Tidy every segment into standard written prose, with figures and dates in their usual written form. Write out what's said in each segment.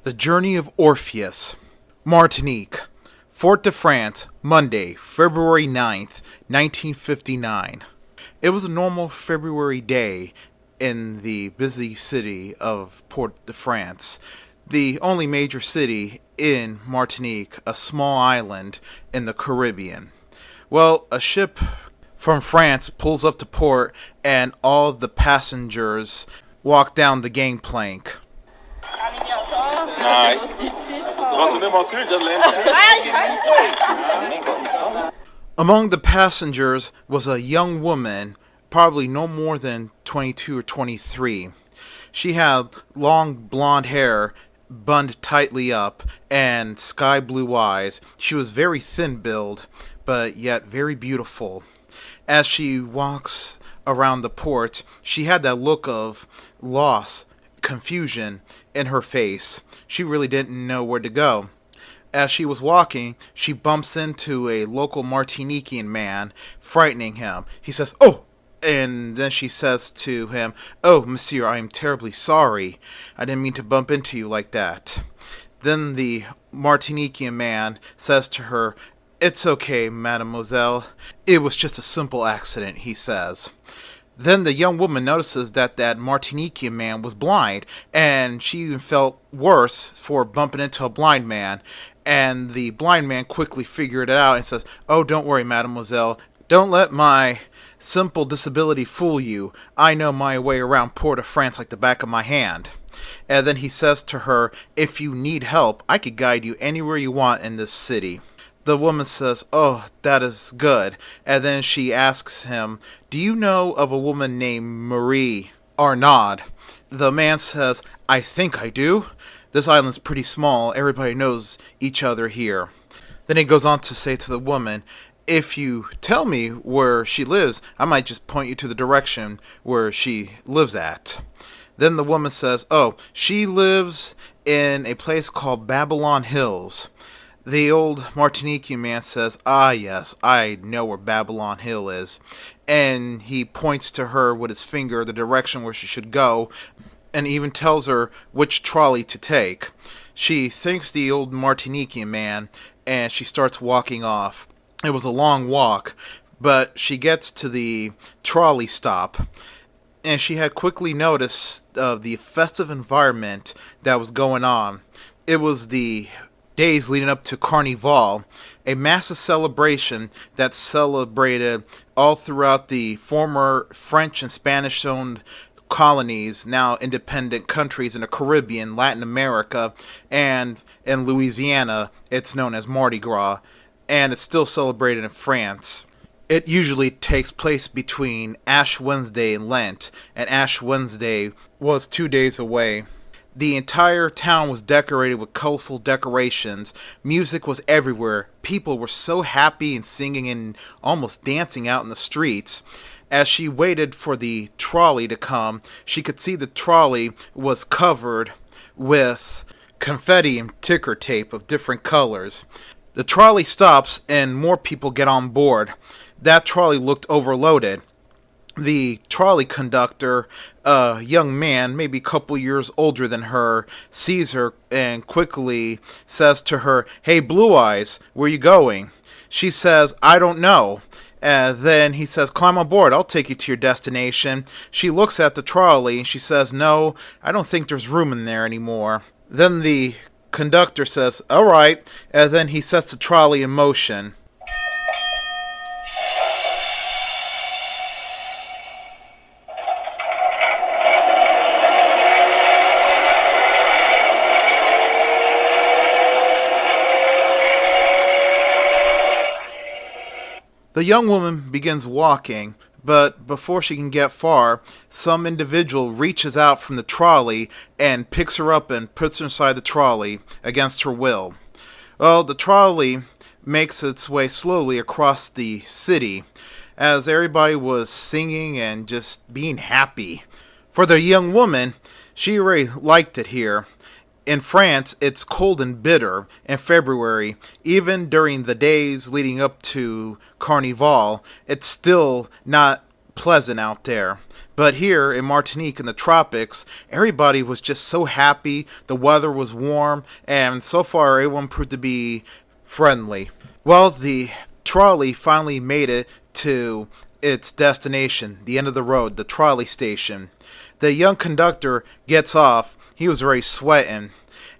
The Journey of Orpheus, Martinique, Fort-de-France, Monday, February 9th, 1959. It was a normal February day in the busy city of Port-de-France, the only major city in Martinique, a small island in the Caribbean. Well, a ship from France pulls up to port and all the passengers walk down the gangplank. Among the passengers was a young woman, probably no more than 22 or 23. She had long blonde hair, bunned tightly up, and sky blue eyes. She was very thin build, but yet very beautiful. As she walks around the port, she had that look of loss, confusion in her face. She really didn't know where to go. As she was walking, she bumps into a local Martiniquean man, frightening him. He says, "Oh!" And then she says to him, "Oh, monsieur, I am terribly sorry. I didn't mean to bump into you like that." Then the Martiniquean man says to her, "It's okay, mademoiselle. It was just a simple accident," he says. Then the young woman notices that Martiniquean man was blind, and she even felt worse for bumping into a blind man. And the blind man quickly figured it out and says, "Oh, don't worry, mademoiselle. Don't let my simple disability fool you. I know my way around Port-au-France like the back of my hand." And then he says to her, "If you need help, I could guide you anywhere you want in this city." The woman says, "Oh, that is good." And then she asks him, "Do you know of a woman named Marie Arnaud?" The man says, "I think I do. This island's pretty small. Everybody knows each other here." Then he goes on to say to the woman, "If you tell me where she lives, I might just point you to the direction where she lives at." Then the woman says, "Oh, she lives in a place called Babylon Hills." The old Martiniquean man says, "Ah, yes, I know where Babylon Hill is." And he points to her with his finger the direction where she should go, and even tells her which trolley to take. She thanks the old Martiniquean man, and she starts walking off. It was a long walk, but she gets to the trolley stop, and she had quickly noticed the festive environment that was going on. It was the days leading up to Carnival, a massive celebration that celebrated all throughout the former French and Spanish-owned colonies, now independent countries in the Caribbean, Latin America, and in Louisiana. It's known as Mardi Gras, and it's still celebrated in France. It usually takes place between Ash Wednesday and Lent, and Ash Wednesday was 2 days away. The entire town was decorated with colorful decorations. Music was everywhere. People were so happy and singing and almost dancing out in the streets. As she waited for the trolley to come, she could see the trolley was covered with confetti and ticker tape of different colors. The trolley stops and more people get on board. That trolley looked overloaded. The trolley conductor, a young man, maybe a couple years older than her, sees her and quickly says to her, "Hey, Blue Eyes, where you going?" She says, "I don't know." And then he says, "Climb on board, I'll take you to your destination." She looks at the trolley and she says, "No, I don't think there's room in there anymore." Then the conductor says, "All right," and then he sets the trolley in motion. The young woman begins walking, but before she can get far, some individual reaches out from the trolley and picks her up and puts her inside the trolley against her will. Well, the trolley makes its way slowly across the city as everybody was singing and just being happy. For the young woman, she already liked it here. In France, it's cold and bitter in February. Even during the days leading up to Carnival, it's still not pleasant out there. But here in Martinique in the tropics, everybody was just so happy. The weather was warm, and so far everyone proved to be friendly. Well, the trolley finally made it to its destination, the end of the road, the trolley station. The young conductor gets off. He was already sweating.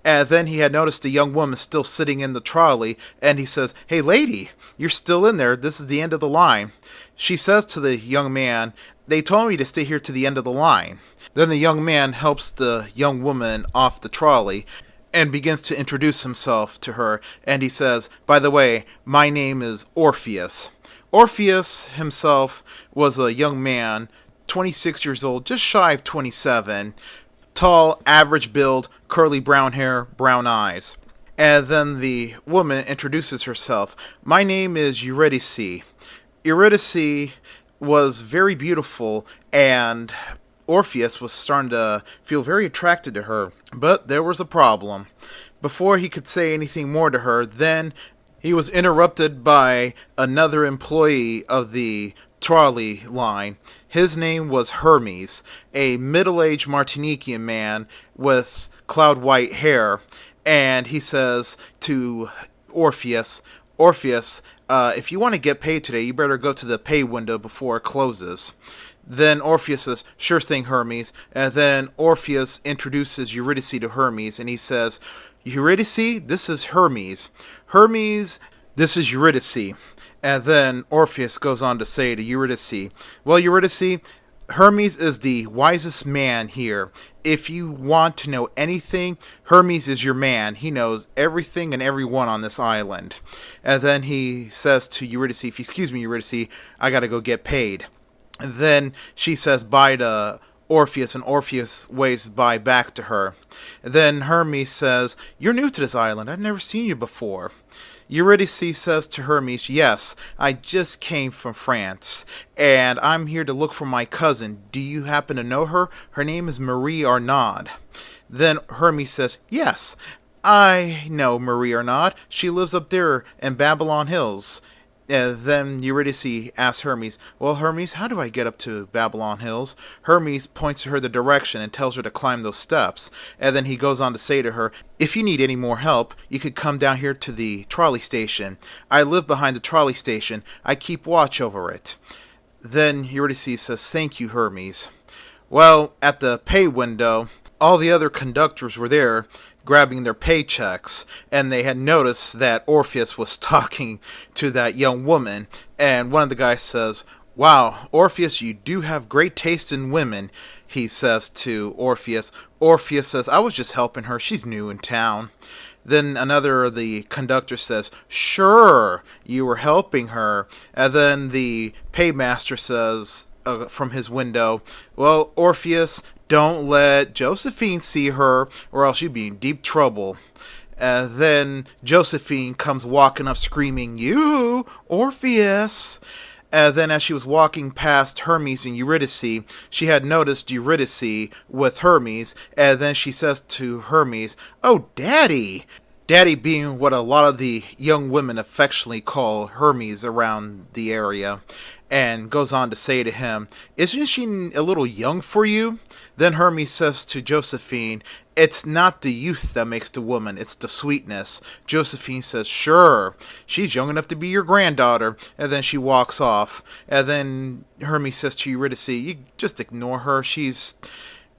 And then he had noticed a young woman still sitting in the trolley, and he says, "Hey, lady, you're still in there. This is the end of the line." She says to the young man, "They told me to stay here to the end of the line." Then the young man helps the young woman off the trolley and begins to introduce himself to her, and he says, "By the way, my name is Orpheus." Orpheus himself was a young man, 26 years old, just shy of 27, tall, average build, curly brown hair, brown eyes. And then the woman introduces herself. "My name is Eurydice." Eurydice was very beautiful, and Orpheus was starting to feel very attracted to her. But there was a problem. Before he could say anything more to her, then he was interrupted by another employee of the trolley line. His name was Hermes, a middle-aged Martiniquean man with cloud white hair. And he says to Orpheus, "Orpheus, if you want to get paid today, you better go to the pay window before it closes." Then Orpheus says, "Sure thing, Hermes." And then Orpheus introduces Eurydice to Hermes, and he says, "Eurydice, this is Hermes. Hermes, this is Eurydice." And then Orpheus goes on to say to Eurydice, "Well, Eurydice, Hermes is the wisest man here. If you want to know anything, Hermes is your man. He knows everything and everyone on this island." And then he says to Eurydice, "If you excuse me, Eurydice, I gotta go get paid." And then she says bye to Orpheus, and Orpheus waves bye back to her. And then Hermes says, "You're new to this island. I've never seen you before." Eurydice says to Hermes, "Yes, I just came from France, and I'm here to look for my cousin. Do you happen to know her? Her name is Marie Arnaud." Then Hermes says, "Yes, I know Marie Arnaud. She lives up there in Babylon Hills." Then Eurydice asks Hermes, "Well, Hermes, how do I get up to Babylon Hills?" Hermes points to her the direction and tells her to climb those steps. And then he goes on to say to her, "If you need any more help, you could come down here to the trolley station. I live behind the trolley station. I keep watch over it." Then Eurydice says, "Thank you, Hermes." Well, at the pay window, all the other conductors were there grabbing their paychecks, and they had noticed that Orpheus was talking to that young woman. And one of the guys says, "Wow, Orpheus, you do have great taste in women," he says to Orpheus. Orpheus says, "I was just helping her. She's new in town." Then another of the conductors says, "Sure, you were helping her." And then the paymaster says, from his window, "Well, Orpheus, don't let Josephine see her, or else you'd be in deep trouble." Then Josephine comes walking up screaming, "You, Orpheus!" And then as she was walking past Hermes and Eurydice, she had noticed Eurydice with Hermes, and then she says to Hermes, "Oh, Daddy!" Daddy being what a lot of the young women affectionately call Hermes around the area, and goes on to say to him, "Isn't she a little young for you?" Then Hermes says to Josephine, "It's not the youth that makes the woman, it's the sweetness." Josephine says, "Sure, she's young enough to be your granddaughter." And then she walks off. And then Hermes says to Eurydice, "You just ignore her. She's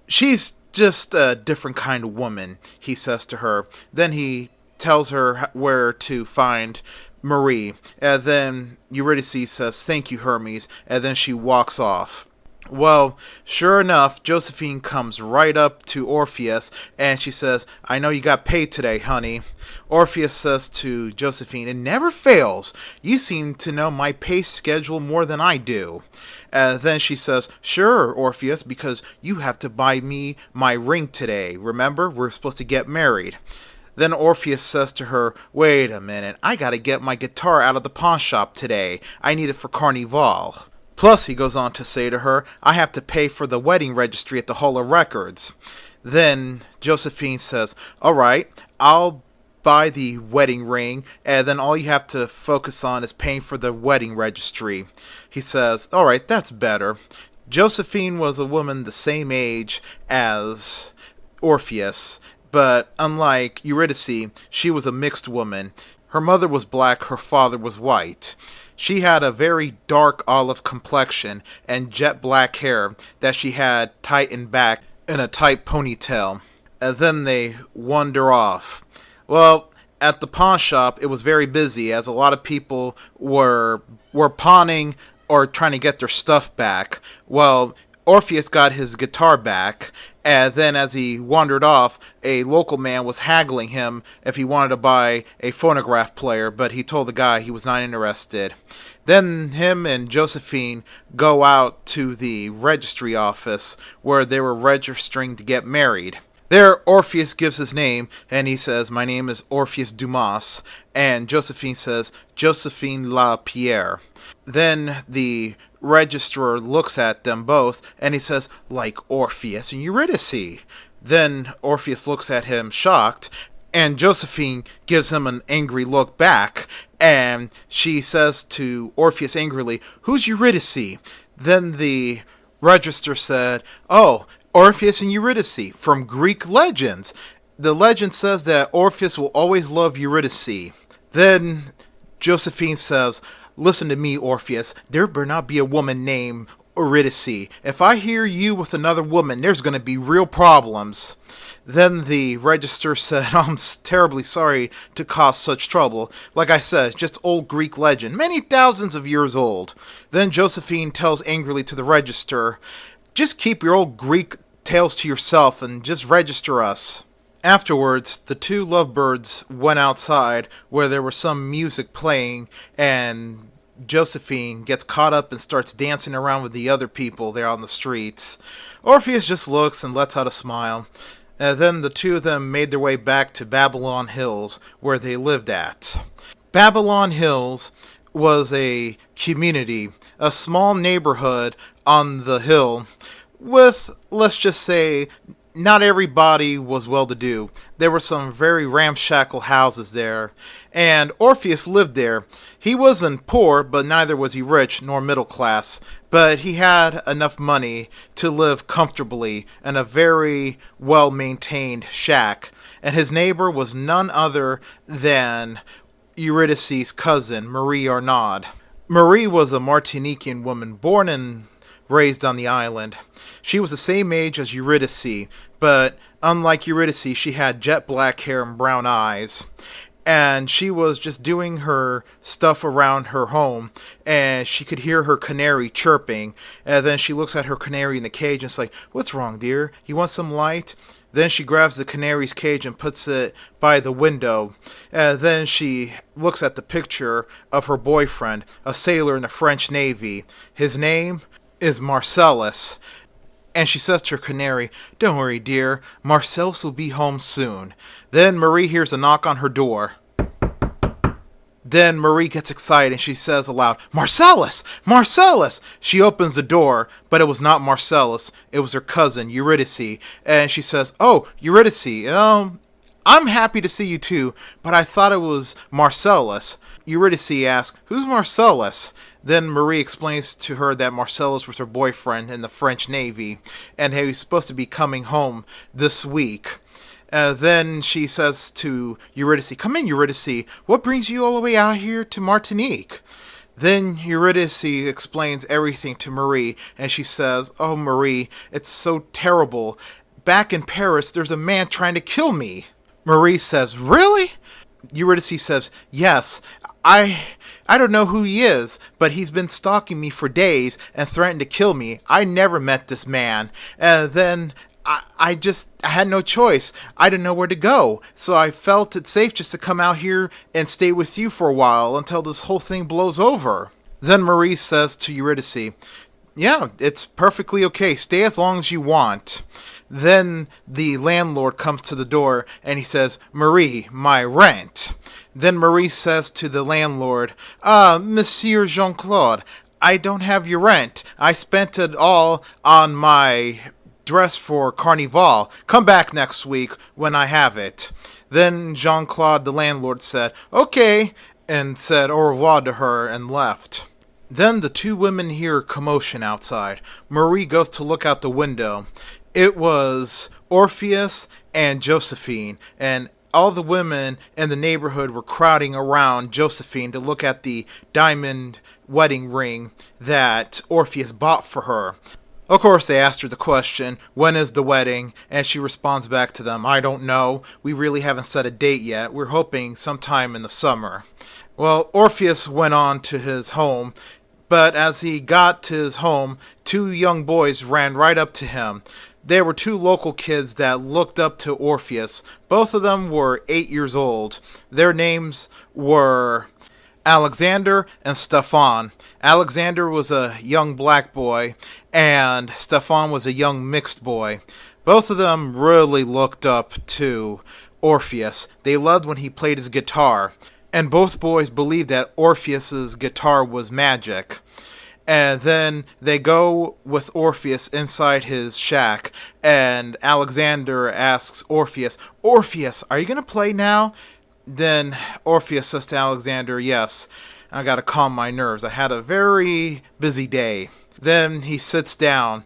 just a different kind of woman," he says to her. Then he tells her where to find Marie. And then Eurydice says, "Thank you, Hermes." And then she walks off. Well, sure enough, Josephine comes right up to Orpheus, and she says, "I know you got paid today, honey." Orpheus says to Josephine, "It never fails. You seem to know my pay schedule more than I do." Then she says, "Sure, Orpheus, because you have to buy me my ring today. Remember, we're supposed to get married." Then Orpheus says to her, "Wait a minute, I gotta get my guitar out of the pawn shop today. I need it for Carnival. Plus," he goes on to say to her, "I have to pay for the wedding registry at the Hall of Records." Then Josephine says, "All right, I'll buy the wedding ring, and then all you have to focus on is paying for the wedding registry. He says, alright, that's better. Josephine was a woman the same age as Orpheus, but unlike Eurydice, she was a mixed woman. Her mother was black, her father was white. She had a very dark olive complexion and jet black hair that she had tightened back in a tight ponytail. And then they wander off. Well, at the pawn shop, it was very busy as a lot of people were pawning or trying to get their stuff back. Well, Orpheus got his guitar back, and then as he wandered off, a local man was haggling him if he wanted to buy a phonograph player, but he told the guy he was not interested. Then him and Josephine go out to the registry office where they were registering to get married. There, Orpheus gives his name, and he says, my name is Orpheus Dumas, and Josephine says, Josephine La Pierre. Then the registrar looks at them both, and he says, like Orpheus and Eurydice. Then Orpheus looks at him shocked, and Josephine gives him an angry look back, and she says to Orpheus angrily, who's Eurydice? Then the registrar said, oh, Orpheus and Eurydice, from Greek legends. The legend says that Orpheus will always love Eurydice. Then Josephine says, listen to me, Orpheus. There better not be a woman named Eurydice. If I hear you with another woman, there's going to be real problems. Then the register said, I'm terribly sorry to cause such trouble. Like I said, just old Greek legend, many thousands of years old. Then Josephine tells angrily to the register, just keep your old Greek tales to yourself and just register us. Afterwards, the two lovebirds went outside where there was some music playing, and Josephine gets caught up and starts dancing around with the other people there on the streets. Orpheus just looks and lets out a smile. And then the two of them made their way back to Babylon Hills, where they lived at. Babylon Hills was a community, a small neighborhood on the hill with, let's just say, not everybody was well-to-do. There were some very ramshackle houses there, and Orpheus lived there. He wasn't poor, but neither was he rich nor middle class, but he had enough money to live comfortably in a very well-maintained shack, and his neighbor was none other than Eurydice's cousin, Marie Arnaud. Marie was a Martiniquean woman born and raised on the island. She was the same age as Eurydice, but unlike Eurydice, she had jet black hair and brown eyes. And she was just doing her stuff around her home, and she could hear her canary chirping. And then she looks at her canary in the cage and it's like, what's wrong, dear? You want some light? Then she grabs the canary's cage and puts it by the window. And then she looks at the picture of her boyfriend, a sailor in the French Navy. His name is Marcellus. And she says to her canary, don't worry, dear, Marcellus will be home soon. Then Marie hears a knock on her door. Then Marie gets excited and she says aloud, Marcellus! Marcellus! She opens the door, but it was not Marcellus. It was her cousin, Eurydice. And she says, oh, Eurydice, I'm happy to see you too, but I thought it was Marcellus. Eurydice asks, who's Marcellus? Then Marie explains to her that Marcellus was her boyfriend in the French Navy, and he was supposed to be coming home this week. Then she says to Eurydice, come in, Eurydice, what brings you all the way out here to Martinique? Then Eurydice explains everything to Marie, and she says, oh, Marie, it's so terrible. Back in Paris, there's a man trying to kill me. Marie says, really? Eurydice says, yes, I don't know who he is, but he's been stalking me for days and threatened to kill me. I never met this man. And then I had no choice. I didn't know where to go. So I felt it safe just to come out here and stay with you for a while until this whole thing blows over. Then Marie says to Eurydice, yeah, it's perfectly okay. Stay as long as you want. Then the landlord comes to the door and he says, Marie, my rent. Then Marie says to the landlord, Monsieur Jean-Claude, I don't have your rent. I spent it all on my dress for Carnival. Come back next week when I have it." Then Jean-Claude, the landlord, said, "Okay," and said au revoir to her and left. Then the two women hear commotion outside. Marie goes to look out the window. It was Orpheus and Josephine, and all the women in the neighborhood were crowding around Josephine to look at the diamond wedding ring that Orpheus bought for her. Of course, they asked her the question, "When is the wedding?" And she responds back to them, "I don't know. We really haven't set a date yet. We're hoping sometime in the summer." Well, Orpheus went on to his home, but as he got to his home, two young boys ran right up to him. They were two local kids that looked up to Orpheus. Both of them were 8 years old. Their names were Alexander and Stefan. Alexander was a young black boy, and Stefan was a young mixed boy. Both of them really looked up to Orpheus. They loved when he played his guitar, and both boys believed that Orpheus's guitar was magic. And then they go with Orpheus inside his shack, and Alexander asks Orpheus, "Orpheus, are you going to play now?" Then Orpheus says to Alexander, "Yes, I got to calm my nerves. I had a very busy day." Then he sits down,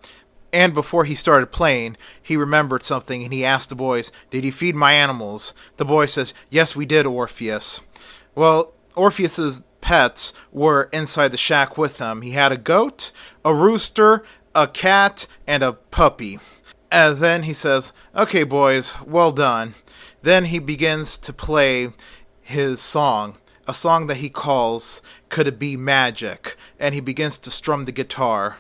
and before he started playing, he remembered something, and he asked the boys, "Did you feed my animals?" The boy says, "Yes, we did, Orpheus." Well, Orpheus's pets were inside the shack with him. He had a goat, a rooster, a cat, and a puppy. And then he says, "Okay, boys, well done." Then he begins to play his song, a song that he calls "Could It Be Magic?" And he begins to strum the guitar.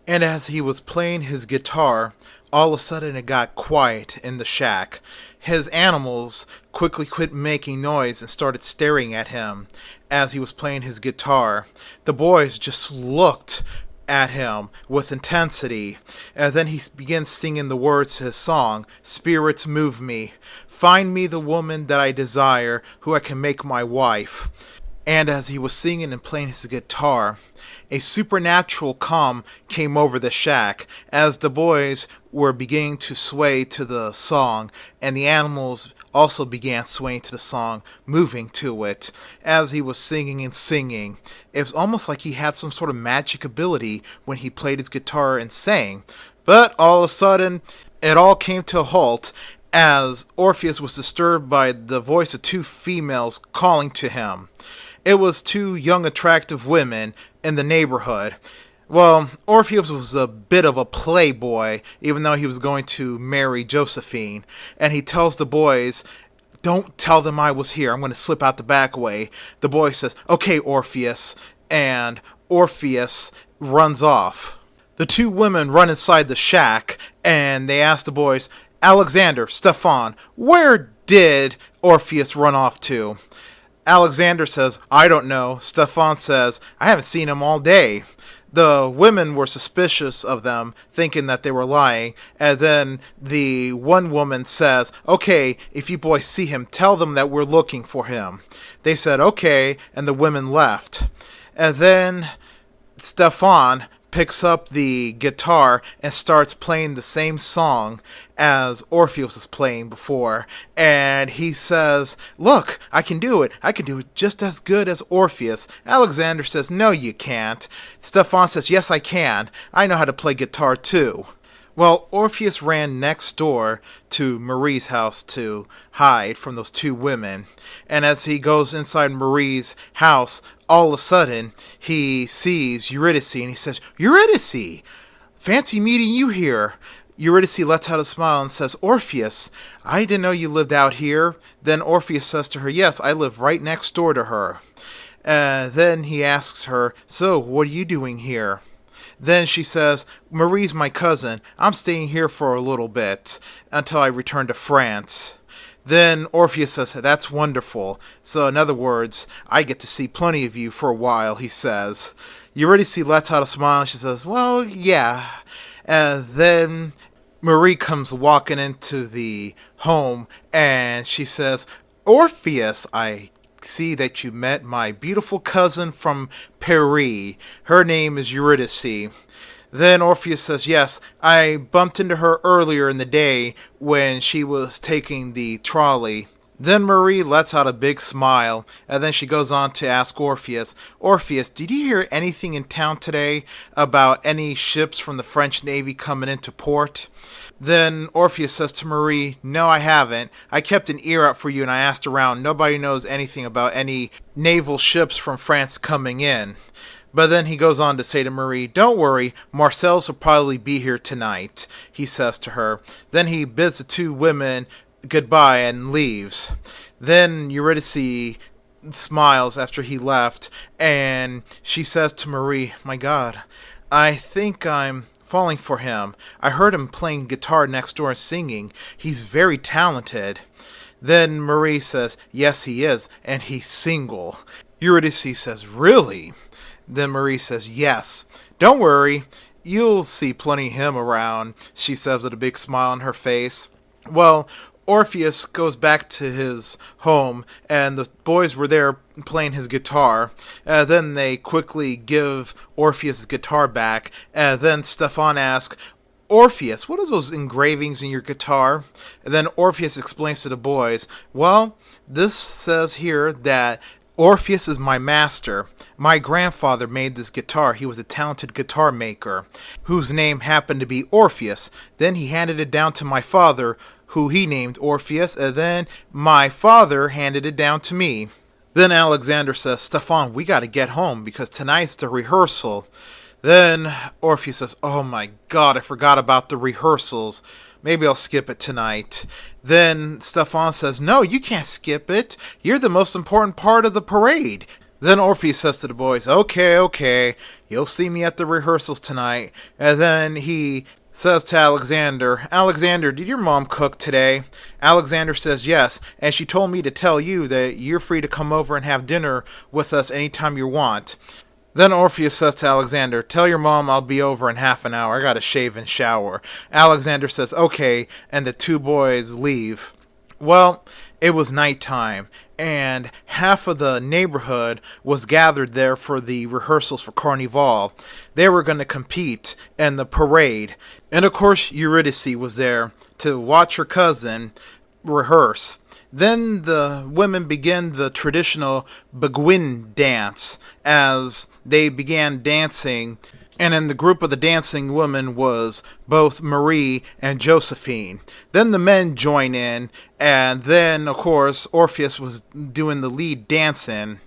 And as he was playing his guitar, all of a sudden it got quiet in the shack. His animals quickly quit making noise and started staring at him as he was playing his guitar. The boys just looked at him with intensity. And then he begins singing the words to his song, "Spirits move me. Find me the woman that I desire, who I can make my wife." And as he was singing and playing his guitar, a supernatural calm came over the shack as the boys were beginning to sway to the song, and the animals also began swaying to the song, moving to it as he was singing and singing. It was almost like he had some sort of magic ability when he played his guitar and sang. But all of a sudden, it all came to a halt as Orpheus was disturbed by the voice of two females calling to him. It was two young, attractive women in the neighborhood. Well, Orpheus was a bit of a playboy, even though he was going to marry Josephine. And he tells the boys, "Don't tell them I was here. I'm going to slip out the back way." The boy says, "Okay, Orpheus." And Orpheus runs off. The two women run inside the shack, and they ask the boys, "Alexander, Stefan, where did Orpheus run off to?" Alexander says, "I don't know." Stefan says, "I haven't seen him all day." The women were suspicious of them, thinking that they were lying. And then the one woman says, "Okay, if you boys see him, tell them that we're looking for him." They said, "Okay," and the women left. And then Stefan picks up the guitar and starts playing the same song as Orpheus was playing before. And he says, "Look, I can do it. I can do it just as good as Orpheus." Alexander says, "No, you can't." Stefan says, "Yes, I can. I know how to play guitar too." Well, Orpheus ran next door to Marie's house to hide from those two women. And as he goes inside Marie's house, all of a sudden, he sees Eurydice and he says, "Eurydice, fancy meeting you here." Eurydice lets out a smile and says, "Orpheus, I didn't know you lived out here." Then Orpheus says to her, "Yes, I live right next door to her." Then he asks her, "So, what are you doing here?" Then she says, "Marie's my cousin. I'm staying here for a little bit until I return to France." Then Orpheus says, "That's wonderful. So in other words, I get to see plenty of you for a while," he says. Eurydice lets out a smile and she says, "Well, yeah." Then Marie comes walking into the home and she says, Orpheus, I see that you met my beautiful cousin from Paris. Her name is Eurydice. Then Orpheus says, yes, I bumped into her earlier in the day when she was taking the trolley. Then Marie lets out a big smile, and then she goes on to ask Orpheus, Orpheus, did you hear anything in town today about any ships from the French Navy coming into port? Then Orpheus says to Marie, no, I haven't. I kept an ear out for you and I asked around. Nobody knows anything about any naval ships from France coming in. But then he goes on to say to Marie, don't worry, Marcel's will probably be here tonight, he says to her. Then he bids the two women goodbye and leaves. Then Eurydice smiles after he left, and she says to Marie, my God, I think I'm falling for him. I heard him playing guitar next door and singing. He's very talented. Then Marie says, yes, he is, and he's single. Eurydice says, really? Then Marie says, yes. Don't worry, you'll see plenty of him around, she says with a big smile on her face. Well, Orpheus goes back to his home, and the boys were there playing his guitar. Then they quickly give Orpheus his guitar back, and then Stefan asks, Orpheus, what are those engravings in your guitar? And then Orpheus explains to the boys, well, this says here that Orpheus is my master. My grandfather made this guitar. He was a talented guitar maker, whose name happened to be Orpheus. Then he handed it down to my father, who he named Orpheus, and then my father handed it down to me. Then Alexander says, Stefan, we gotta get home because tonight's the rehearsal. Then Orpheus says, oh my God, I forgot about the rehearsals. Maybe I'll skip it tonight. Then Stefan says, no, you can't skip it. You're the most important part of the parade. Then Orpheus says to the boys, okay, you'll see me at the rehearsals tonight. And then he says to Alexander, Alexander, did your mom cook today? Alexander says yes, and she told me to tell you that you're free to come over and have dinner with us anytime you want. Then Orpheus says to Alexander, tell your mom I'll be over in half an hour. I gotta shave and shower. Alexander says, okay, and the two boys leave. Well, it was nighttime, and half of the neighborhood was gathered there for the rehearsals for Carnival. They were going to compete in the parade. And of course, Eurydice was there to watch her cousin rehearse. Then the women began the traditional Beguine dance as they began dancing. And in the group of the dancing women was both Marie and Josephine. Then the men join in, and then, of course, Orpheus was doing the lead dancing.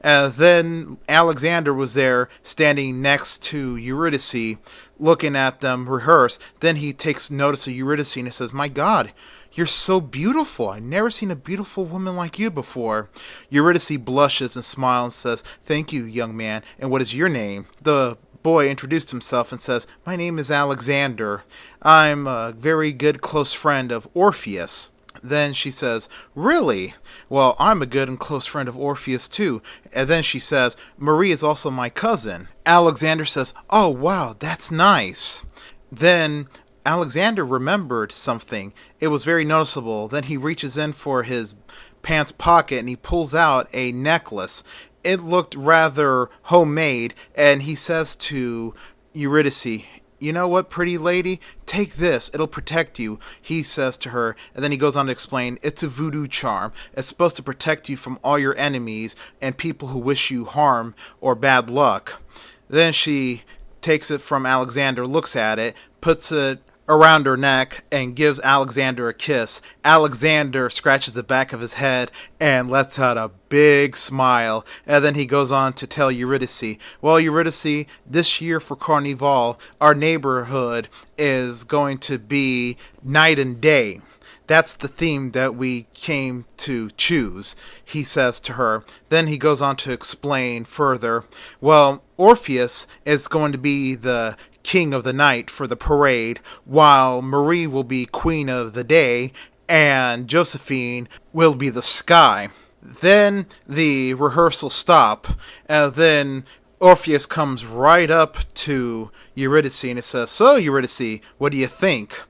Then Alexander was there standing next to Eurydice, looking at them rehearse. Then he takes notice of Eurydice and he says, my God, you're so beautiful. I've never seen a beautiful woman like you before. Eurydice blushes and smiles and says, thank you, young man. And what is your name? The boy introduced himself and says, my name is Alexander. I'm a very good close friend of Orpheus. Then she says, really? Well, I'm a good and close friend of Orpheus too. And then she says, Marie is also my cousin. Alexander says, oh wow, that's nice. Then Alexander remembered something. It was very noticeable. Then he reaches in for his pants pocket and he pulls out a necklace. It looked rather homemade, and he says to Eurydice, you know what, pretty lady? Take this. It'll protect you, he says to her. And then he goes on to explain, it's a voodoo charm. It's supposed to protect you from all your enemies and people who wish you harm or bad luck. Then she takes it from Alexander, looks at it, puts it around her neck, and gives Alexander a kiss. Alexander scratches the back of his head and lets out a big smile. And then he goes on to tell Eurydice, well, Eurydice, this year for Carnival, our neighborhood is going to be night and day. That's the theme that we came to choose, he says to her. Then he goes on to explain further. Well, Orpheus is going to be the king of the night for the parade, while Marie will be queen of the day, and Josephine will be the sky. Then the rehearsals stop, and then Orpheus comes right up to Eurydice and it says, "So, Eurydice, what do you think?"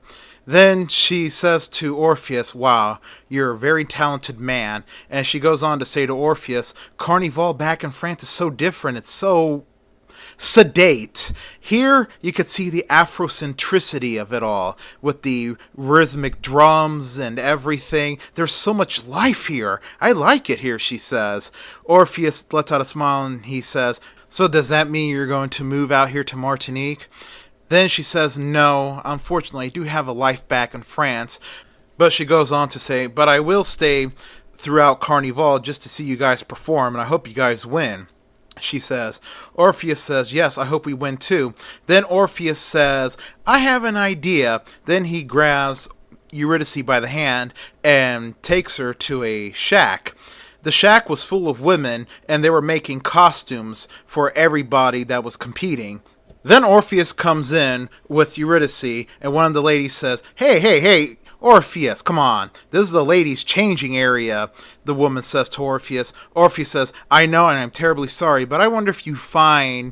Then she says to Orpheus, "Wow, you're a very talented man." And she goes on to say to Orpheus, "Carnival back in France is so different. It's so sedate. Here you could see the Afrocentricity of it all, with the rhythmic drums and everything. There's so much life here. I like it here," she says. Orpheus lets out a smile and he says, "So does that mean you're going to move out here to Martinique?" Then she says, "No, unfortunately, I do have a life back in France." But she goes on to say, "But I will stay throughout Carnival just to see you guys perform, and I hope you guys win." She says. Orpheus says, "Yes, I hope we win too." Then Orpheus says, "I have an idea." Then he grabs Eurydice by the hand and takes her to a shack. The shack was full of women, and they were making costumes for everybody that was competing. Then Orpheus comes in with Eurydice, and one of the ladies says, "Hey, hey, hey, Orpheus, come on. This is a ladies' changing area," the woman says to Orpheus. Orpheus says, "I know, and I'm terribly sorry, but I wonder if you find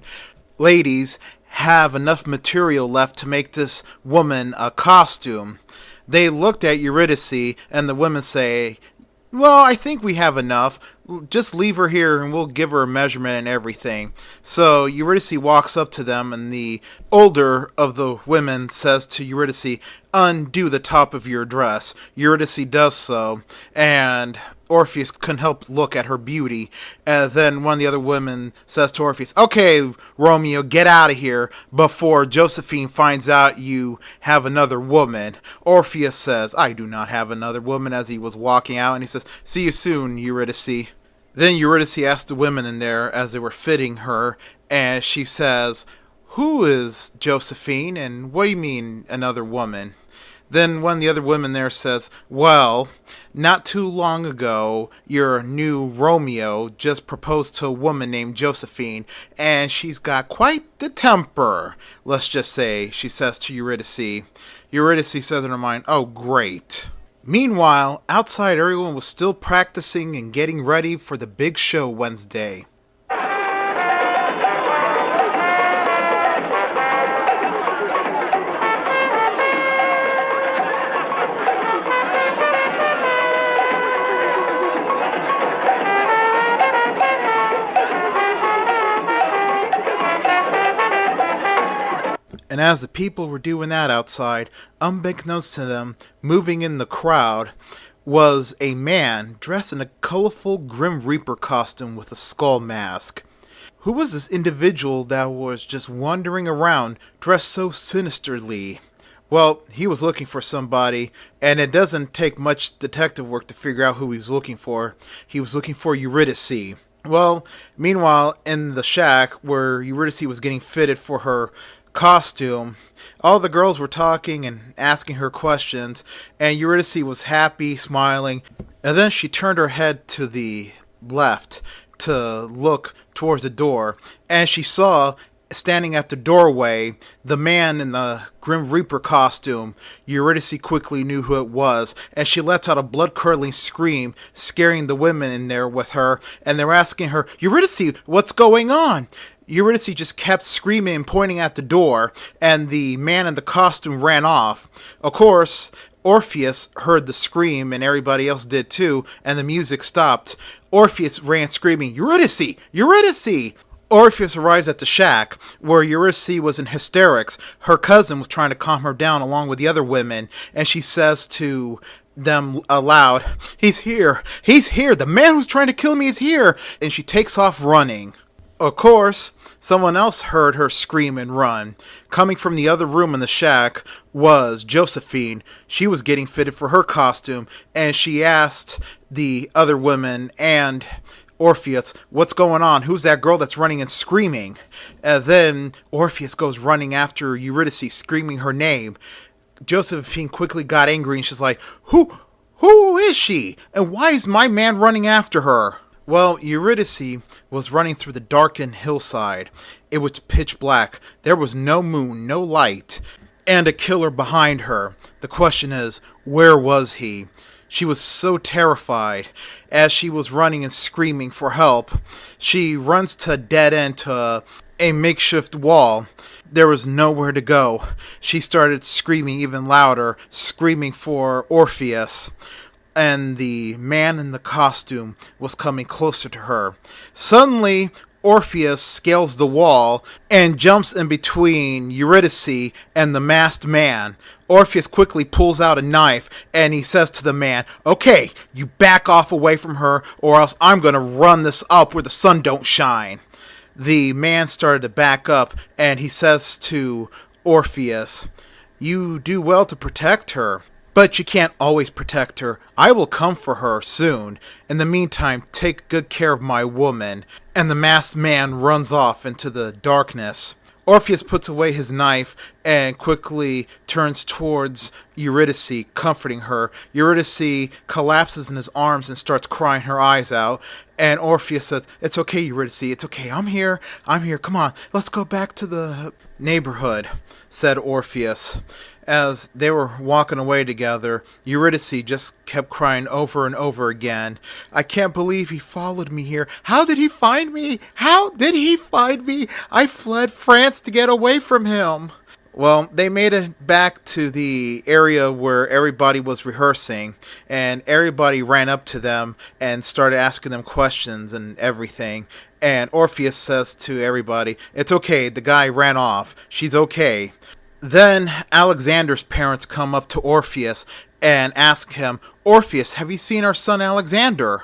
ladies have enough material left to make this woman a costume." They looked at Eurydice, and the women say, "Well, I think we have enough. Just leave her here and we'll give her a measurement and everything." So Eurydice walks up to them, and the older of the women says to Eurydice, "Undo the top of your dress." Eurydice does so, and Orpheus couldn't help look at her beauty. And then one of the other women says to Orpheus, "Okay, Romeo, get out of here before Josephine finds out you have another woman." Orpheus says, "I do not have another woman," as he was walking out, and he says, "See you soon, Eurydice." Then Eurydice asked the women in there as they were fitting her, and she says, "Who is Josephine, and what do you mean, another woman?" Then one of the other women there says, "Well, not too long ago, your new Romeo just proposed to a woman named Josephine, and she's got quite the temper, let's just say," she says to Eurydice. Eurydice says in her mind, "Oh, great." Meanwhile, outside everyone was still practicing and getting ready for the big show Wednesday. And as the people were doing that outside, unbeknownst to them, moving in the crowd, was a man dressed in a colorful Grim Reaper costume with a skull mask. Who was this individual that was just wandering around dressed so sinisterly? Well, he was looking for somebody, and it doesn't take much detective work to figure out who he was looking for. He was looking for Eurydice. Well, meanwhile, in the shack where Eurydice was getting fitted for her costume, all the girls were talking and asking her questions, and Eurydice was happy, smiling, and then she turned her head to the left to look towards the door, and she saw, standing at the doorway, the man in the Grim Reaper costume. Eurydice quickly knew who it was, and she lets out a blood-curdling scream, scaring the women in there with her, and they're asking her, "Eurydice, what's going on?" Eurydice just kept screaming and pointing at the door, and the man in the costume ran off. Of course, Orpheus heard the scream, and everybody else did too, and the music stopped. Orpheus ran screaming, "Eurydice! Eurydice!" Orpheus arrives at the shack, where Eurydice was in hysterics. Her cousin was trying to calm her down along with the other women, and she says to them aloud, "He's here! He's here! The man who's trying to kill me is here!" And she takes off running. Of course, someone else heard her scream and run. Coming from the other room in the shack was Josephine. She was getting fitted for her costume, and she asked the other women and Orpheus, "What's going on? Who's that girl that's running and screaming?" And then Orpheus goes running after Eurydice, screaming her name. Josephine quickly got angry, and she's like, Who is she? And why is my man running after her?" Well, Eurydice was running through the darkened hillside. It was pitch black. There was no moon, no light, and a killer behind her. The question is, where was he? She was so terrified. As she was running and screaming for help, she runs to a dead end to a makeshift wall. There was nowhere to go. She started screaming even louder, screaming for Orpheus, and the man in the costume was coming closer to her. Suddenly, Orpheus scales the wall and jumps in between Eurydice and the masked man. Orpheus quickly pulls out a knife and he says to the man, "Okay, you back off away from her or else I'm gonna run this up where the sun don't shine." The man started to back up and he says to Orpheus, "You do well to protect her, but you can't always protect her. I will come for her soon. In the meantime, take good care of my woman." And the masked man runs off into the darkness. Orpheus puts away his knife and quickly turns towards Eurydice, comforting her. Eurydice collapses in his arms and starts crying her eyes out. And Orpheus says, "It's okay, Eurydice. It's okay. I'm here. I'm here. Come on. Let's go back to the neighborhood," said Orpheus. As they were walking away together, Eurydice just kept crying over and over again, "I can't believe he followed me here. How did he find me? How did he find me? I fled France to get away from him." Well, they made it back to the area where everybody was rehearsing, and everybody ran up to them and started asking them questions and everything. And Orpheus says to everybody, "It's okay, the guy ran off. She's okay." Then Alexander's parents come up to Orpheus and ask him, "Orpheus, have you seen our son Alexander?"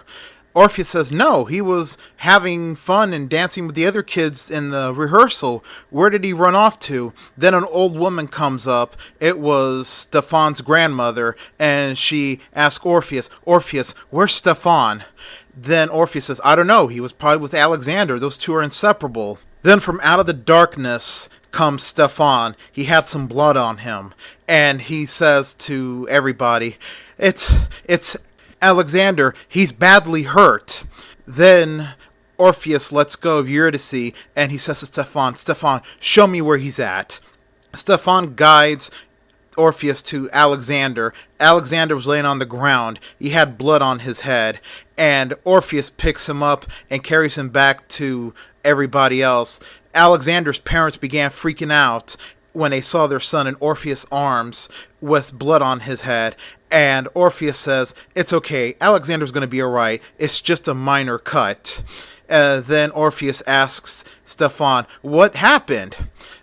Orpheus says, "No, he was having fun and dancing with the other kids in the rehearsal. Where did he run off to?" Then an old woman comes up. It was Stephane's grandmother, and she asks Orpheus, "Orpheus, where's Stephane?" Then Orpheus says, "I don't know. He was probably with Alexander. Those two are inseparable." Then from out of the darkness comes Stephane. He had some blood on him, and he says to everybody, It's Alexander. He's badly hurt." Then Orpheus lets go of Eurydice, and he says to Stephane, "Stephane, show me where he's at." Stephane guides Orpheus to Alexander. Alexander was laying on the ground. He had blood on his head, and Orpheus picks him up and carries him back to everybody else. Alexander's parents began freaking out when they saw their son in Orpheus' arms with blood on his head. And Orpheus says, "It's okay. Alexander's going to be alright. It's just a minor cut." Then Orpheus asks Stephane, "What happened?"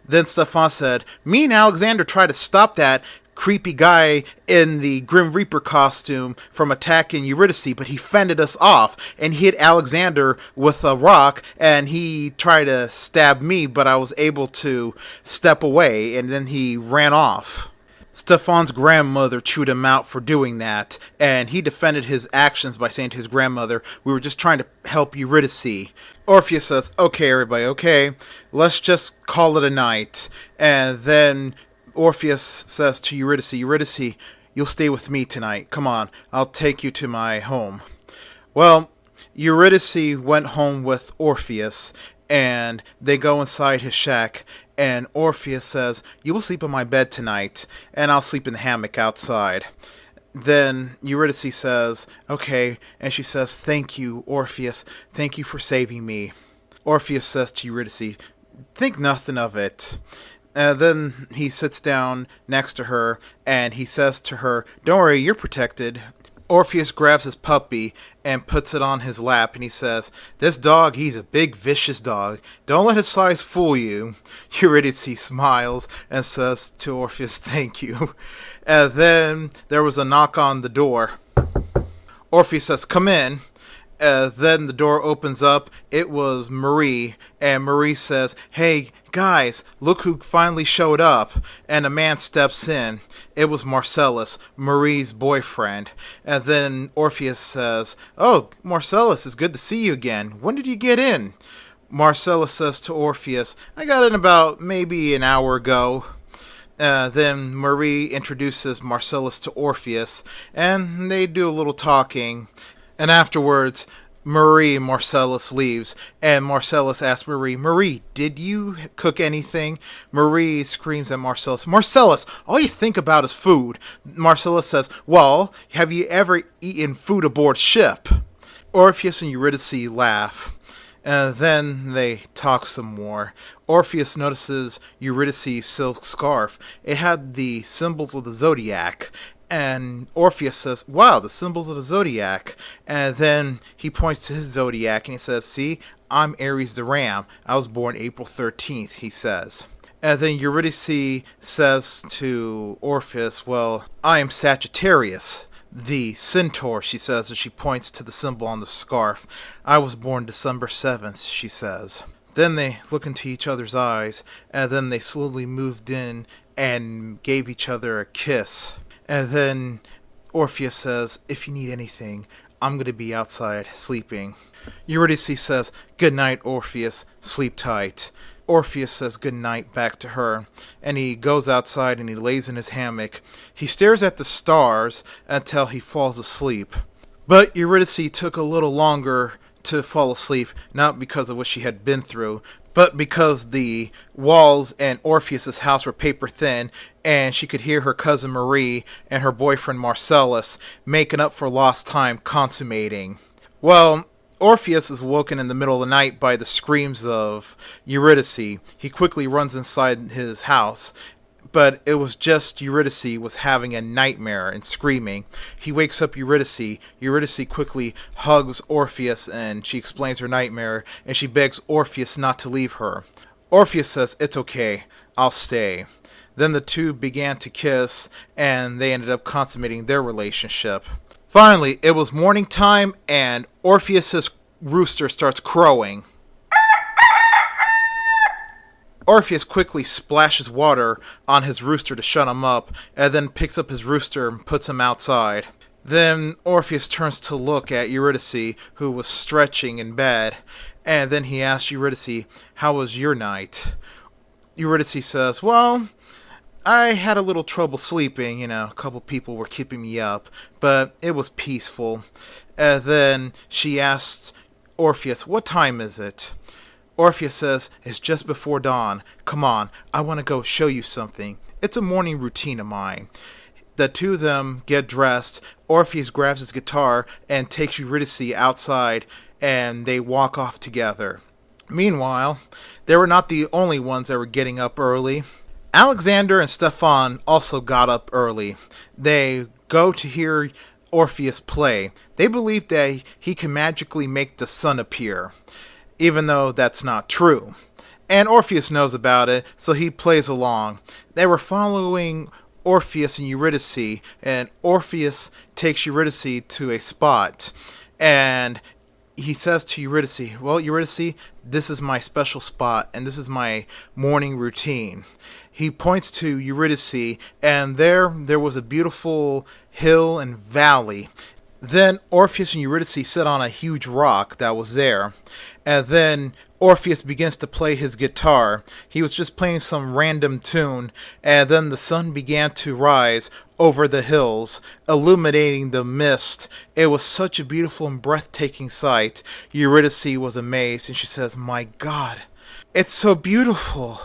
Then Stephane said, "Me and Alexander tried to stop that creepy guy in the Grim Reaper costume from attacking Eurydice, but he fended us off and hit Alexander with a rock, and he tried to stab me, but I was able to step away, and then he ran off." Stephane's grandmother chewed him out for doing that, and he defended his actions by saying to his grandmother, "We were just trying to help Eurydice." Orpheus says, "Okay, everybody, okay, let's just call it a night." And then Orpheus says to Eurydice, "Eurydice, you'll stay with me tonight. Come on, I'll take you to my home." Well, Eurydice went home with Orpheus, and they go inside his shack, and Orpheus says, "You will sleep on my bed tonight, and I'll sleep in the hammock outside." Then Eurydice says, "Okay," and she says, "Thank you, Orpheus. Thank you for saving me." Orpheus says to Eurydice, "Think nothing of it." Then he sits down next to her, and he says to her, "Don't worry, you're protected." Orpheus grabs his puppy and puts it on his lap, and he says, "This dog, he's a big, vicious dog. Don't let his size fool you." Eurydice smiles and says to Orpheus, "Thank you." And then there was a knock on the door. Orpheus says, "Come in." Then the door opens up. It was Marie, and Marie says, "Hey, guys, look who finally showed up." And a man steps in. It was Marcellus, Marie's boyfriend. And then Orpheus says, "Oh, Marcellus, it's good to see you again. When did you get in?" Marcellus says to Orpheus, "I got in about maybe an hour ago." Then Marie introduces Marcellus to Orpheus, and they do a little talking. And afterwards, Marcellus leaves, and Marcellus asks Marie, did you cook anything? Marie screams at Marcellus, all you think about is food. Marcellus says, well, have you ever eaten food aboard ship? Orpheus and Eurydice laugh. And then they talk some more. Orpheus notices Eurydice's silk scarf. It had the symbols of the zodiac. And Orpheus says, wow, the symbols of the zodiac. And then he points to his zodiac and he says, see, I'm Aries the Ram. I was born April 13th, he says. And then Eurydice says to Orpheus, well, I am Sagittarius, the centaur, she says, as she points to the symbol on the scarf. I was born December 7th, she says. Then they look into each other's eyes, and then they slowly moved in and gave each other a kiss. And then Orpheus says, if you need anything, I'm going to be outside sleeping. Eurydice says, good night, Orpheus, sleep tight. Orpheus says good night back to her, and he goes outside and he lays in his hammock. He stares at the stars until he falls asleep. But Eurydice took a little longer to fall asleep, not because of what she had been through, but because the walls in Orpheus's house were paper thin, and she could hear her cousin Marie and her boyfriend Marcellus making up for lost time consummating. Well, Orpheus is woken in the middle of the night by the screams of Eurydice. He quickly runs inside his house, but it was just Eurydice was having a nightmare and screaming. He wakes up Eurydice. Eurydice quickly hugs Orpheus and she explains her nightmare and she begs Orpheus not to leave her. Orpheus says, it's okay, I'll stay. Then the two began to kiss and they ended up consummating their relationship. Finally, it was morning time and Orpheus's rooster starts crowing. Orpheus quickly splashes water on his rooster to shut him up, and then picks up his rooster and puts him outside. Then Orpheus turns to look at Eurydice, who was stretching in bed, and then he asks Eurydice, how was your night? Eurydice says, well, I had a little trouble sleeping, a couple people were keeping me up, but it was peaceful. And then she asks Orpheus, what time is it? Orpheus says, it's just before dawn. Come on, I want to go show you something. It's a morning routine of mine. The two of them get dressed. Orpheus grabs his guitar and takes Eurydice outside, and they walk off together. Meanwhile, they were not the only ones that were getting up early. Alexander and Stefan also got up early. They go to hear Orpheus play. They believe that he can magically make the sun appear, even though that's not true. And Orpheus knows about it, so he plays along. They were following Orpheus and Eurydice, and Orpheus takes Eurydice to a spot, and he says to Eurydice, well, Eurydice, this is my special spot, and this is my morning routine. He points to Eurydice, and there was a beautiful hill and valley. Then Orpheus and Eurydice sit on a huge rock that was there, and then Orpheus begins to play his guitar. He was just playing some random tune, and then the sun began to rise over the hills, illuminating the mist. It was such a beautiful and breathtaking sight. Eurydice was amazed, and she says, my God, it's so beautiful.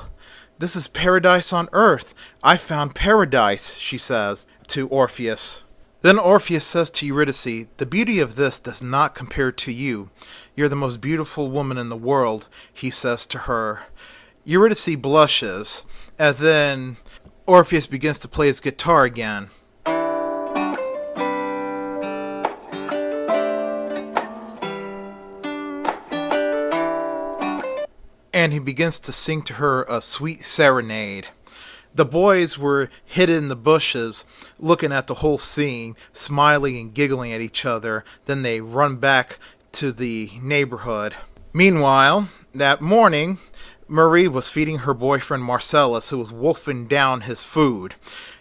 This is paradise on earth. I found paradise, she says to Orpheus. Then Orpheus says to Eurydice, the beauty of this does not compare to you. You're the most beautiful woman in the world, he says to her. Eurydice blushes, and then Orpheus begins to play his guitar again. And he begins to sing to her a sweet serenade. The boys were hidden in the bushes, looking at the whole scene, smiling and giggling at each other. Then they run back to the neighborhood. Meanwhile, that morning, Marie was feeding her boyfriend Marcellus, who was wolfing down his food.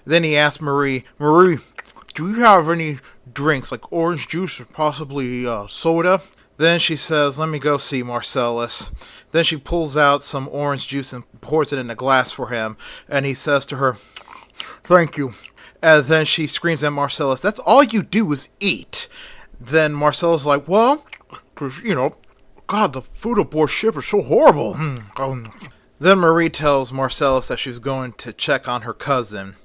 Then he asked Marie, do you have any drinks, like orange juice or possibly soda? Then she says, let me go see Marcellus. Then she pulls out some orange juice and pours it in a glass for him. And he says to her, thank you. And then she screams at Marcellus, that's all you do is eat. Then Marcellus is like, well, because, God, the food aboard ship is so horrible. Then Marie tells Marcellus that she's going to check on her cousin.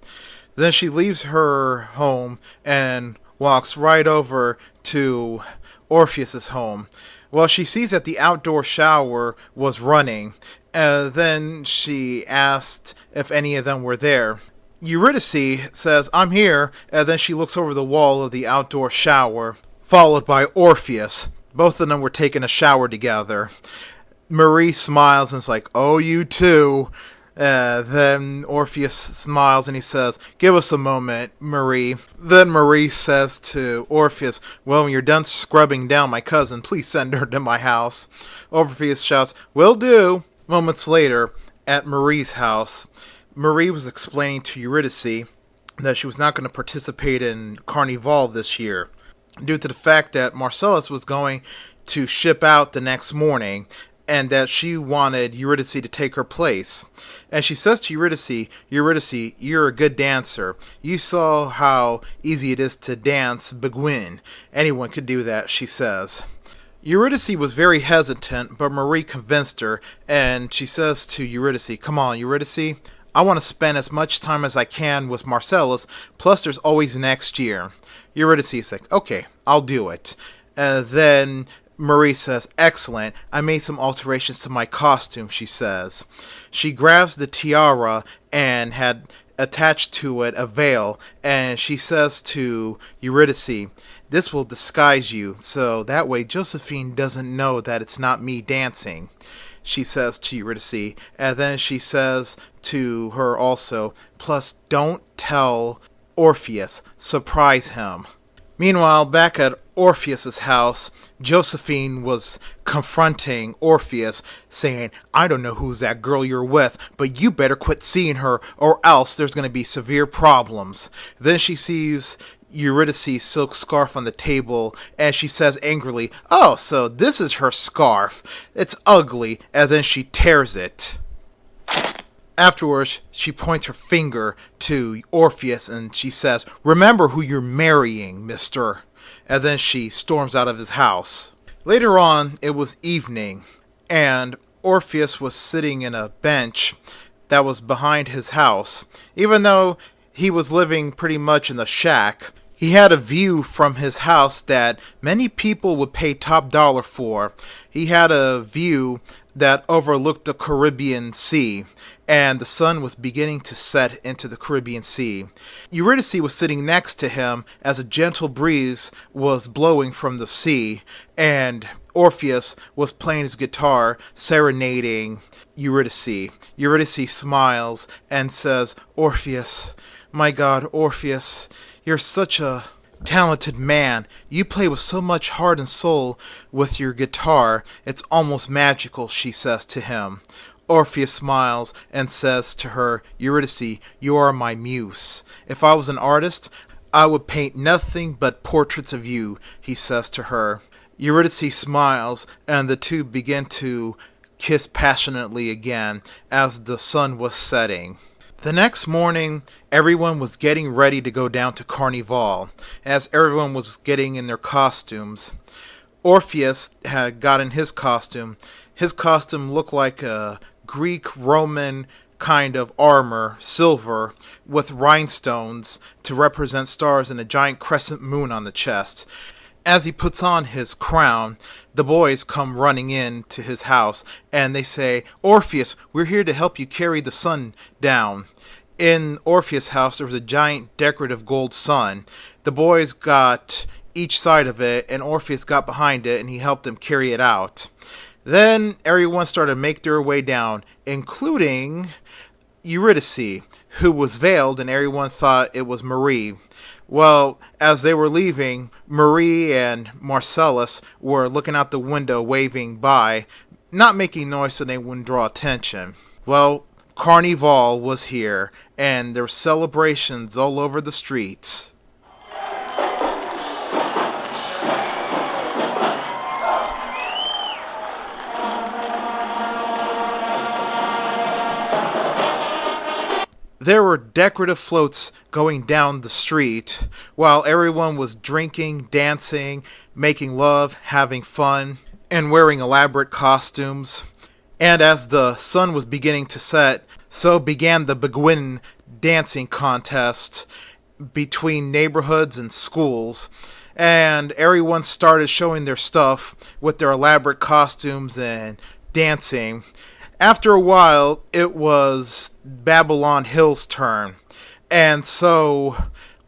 Then she leaves her home and walks right over to Orpheus's home. Well, she sees that the outdoor shower was running. Then she asked if any of them were there. Eurydice says, "I'm here," and then she looks over the wall of the outdoor shower, followed by Orpheus. Both of them were taking a shower together. Marie smiles and is like, "Oh, you too." Then Orpheus smiles and he says, "Give us a moment, Marie." Then Marie says to Orpheus, "Well, when you're done scrubbing down my cousin, please send her to my house." Orpheus shouts, "Will do." Moments later, at Marie's house, Marie was explaining to Eurydice that she was not going to participate in Carnival this year due to the fact that Marcellus was going to ship out the next morning and that she wanted Eurydice to take her place. And she says to Eurydice, "Eurydice, you're a good dancer. You saw how easy it is to dance Beguine. Anyone could do that," she says. Eurydice was very hesitant, but Marie convinced her, and she says to Eurydice, "Come on, Eurydice. I want to spend as much time as I can with Marcellus, plus there's always next year." Eurydice is like, "Okay, I'll do it." Then Marie says, "Excellent. I made some alterations to my costume," she says. She grabs the tiara and had attached to it a veil, and she says to Eurydice, "This will disguise you, so that way Josephine doesn't know that it's not me dancing," she says to Eurydice. And then she says to her also, "Plus, don't tell Orpheus. Surprise him." Meanwhile, back at Orpheus's house, Josephine was confronting Orpheus, saying, "I don't know who's that girl you're with, but you better quit seeing her, or else there's going to be severe problems." Then she sees Eurydice's silk scarf on the table, and she says angrily, "Oh, so this is her scarf. It's ugly," and then she tears it. Afterwards, she points her finger to Orpheus and she says, "Remember who you're marrying, mister." And then she storms out of his house. Later on, it was evening, and Orpheus was sitting in a bench that was behind his house. Even though he was living pretty much in the shack, he had a view from his house that many people would pay top dollar for. He had a view that overlooked the Caribbean Sea, and the sun was beginning to set into the Caribbean Sea. Eurydice was sitting next to him as a gentle breeze was blowing from the sea, and Orpheus was playing his guitar, serenading Eurydice. Eurydice smiles and says, "Orpheus, my God, Orpheus, you're such a talented man. You play with so much heart and soul with your guitar. It's almost magical," she says to him. Orpheus smiles and says to her, "Eurydice, you are my muse. If I was an artist, I would paint nothing but portraits of you," he says to her. Eurydice smiles, and the two begin to kiss passionately again as the sun was setting. The next morning, everyone was getting ready to go down to Carnival. As everyone was getting in their costumes, Orpheus had gotten his costume. His costume looked like a Greek-Roman kind of armor, silver, with rhinestones to represent stars and a giant crescent moon on the chest. As he puts on his crown, the boys come running in to his house, and they say, "Orpheus, we're here to help you carry the sun down." In Orpheus' house, there was a giant decorative gold sun. The boys got each side of it, and Orpheus got behind it, and he helped them carry it out. Then everyone started to make their way down, including Eurydice, who was veiled, and everyone thought it was Marie. Well, as they were leaving, Marie and Marcellus were looking out the window, waving by, not making noise so they wouldn't draw attention. Well, Carnival was here, and there were celebrations all over the streets. There were decorative floats going down the street while everyone was drinking, dancing, making love, having fun. and wearing elaborate costumes. And as the sun was beginning to set, so began the Beguine dancing contest between neighborhoods and schools. And everyone started showing their stuff with their elaborate costumes and dancing. After a while, it was Babylon Hill's turn. And so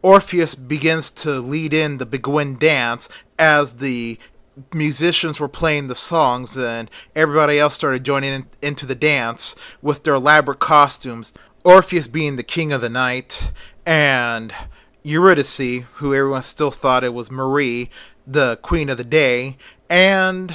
Orpheus begins to lead in the Beguine dance as the musicians were playing the songs, and everybody else started joining into the dance with their elaborate costumes. Orpheus being the king of the night, and Eurydice, who everyone still thought it was Marie, the queen of the day, and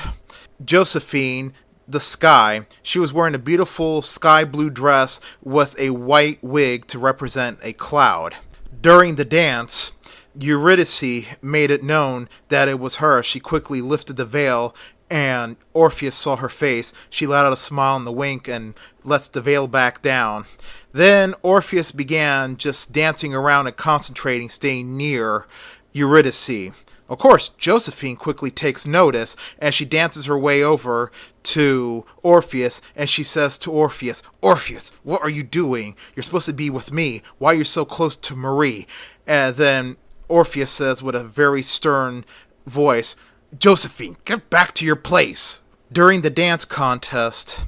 Josephine, the sky. She was wearing a beautiful sky blue dress with a white wig to represent a cloud. During the dance, Eurydice made it known that it was her. She quickly lifted the veil, and Orpheus saw her face. She let out a smile and a wink and lets the veil back down. Then Orpheus began just dancing around and concentrating, staying near Eurydice. Of course, Josephine quickly takes notice as she dances her way over to Orpheus, and she says to Orpheus, "Orpheus, what are you doing? You're supposed to be with me. Why are you so close to Marie?" And then Orpheus says with a very stern voice, "Josephine, get back to your place." During the dance contest,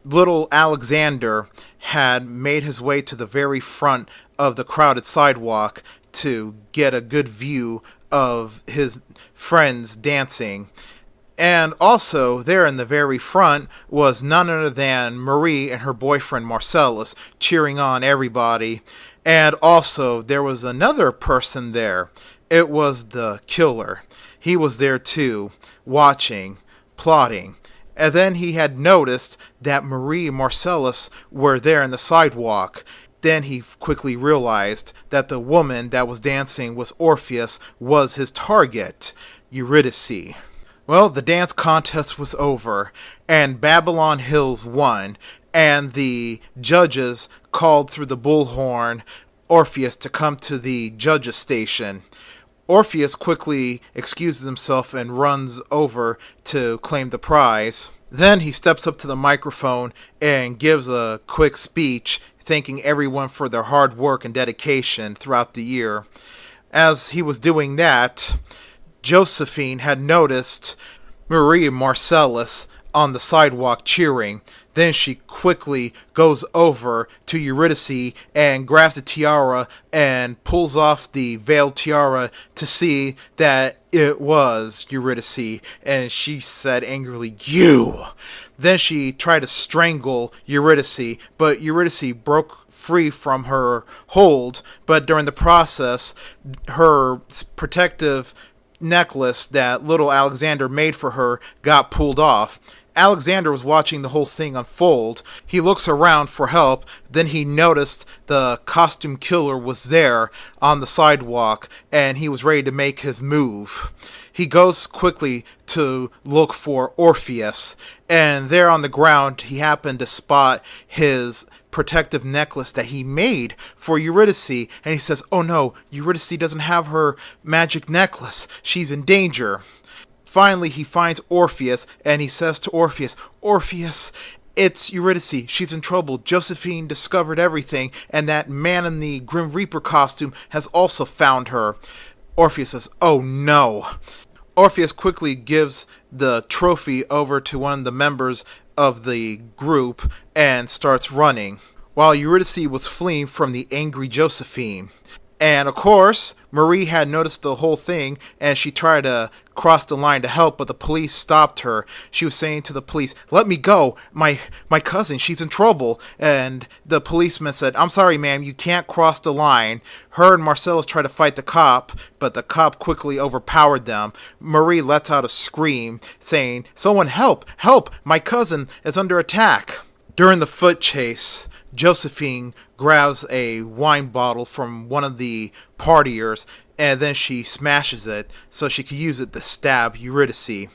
little Alexander had made his way to the very front of the crowded sidewalk to get a good view of his friends dancing. And also, there in the very front was none other than Marie and her boyfriend Marcellus cheering on everybody. And also, there was another person there. It was the killer. He was there too, watching, plotting. And then he had noticed that Marie and Marcellus were there in the sidewalk. Then he quickly realized that the woman that was dancing with Orpheus was his target, Eurydice. Well, the dance contest was over, and Babylon Hills won, and the judges called through the bullhorn Orpheus to come to the judges' station. Orpheus quickly excuses himself and runs over to claim the prize. Then he steps up to the microphone and gives a quick speech thanking everyone for their hard work and dedication throughout the year. As he was doing that, Josephine had noticed Marie and Marcellus on the sidewalk cheering. Then she quickly goes over to Eurydice and grabs the tiara and pulls off the veiled tiara to see that it was Eurydice. And she said angrily, "You!" Then she tried to strangle Eurydice, but Eurydice broke free from her hold. But during the process, her protective necklace that little Alexander made for her got pulled off. Alexander was watching the whole thing unfold. He looks around for help. Then he noticed the costume killer was there on the sidewalk, and he was ready to make his move. He goes quickly to look for Orpheus, and there on the ground he happened to spot his protective necklace that he made for Eurydice, and he says, "Oh no, Eurydice doesn't have her magic necklace. She's in danger." Finally, he finds Orpheus, and he says to Orpheus, "Orpheus, it's Eurydice. She's in trouble. Josephine discovered everything, and that man in the Grim Reaper costume has also found her." Orpheus says, "Oh no." Orpheus quickly gives the trophy over to one of the members of the group and starts running, while Eurydice was fleeing from the angry Josephine. And of course, Marie had noticed the whole thing, and she tried to cross the line to help, but the police stopped her. She was saying to the police, "Let me go, my cousin, she's in trouble." And the policeman said, "I'm sorry, ma'am, you can't cross the line." Her and Marcellus tried to fight the cop, but the cop quickly overpowered them. Marie lets out a scream, saying, "Someone help, help, my cousin is under attack." During the foot chase, Josephine grabs a wine bottle from one of the partiers, and then she smashes it so she could use it to stab Eurydice.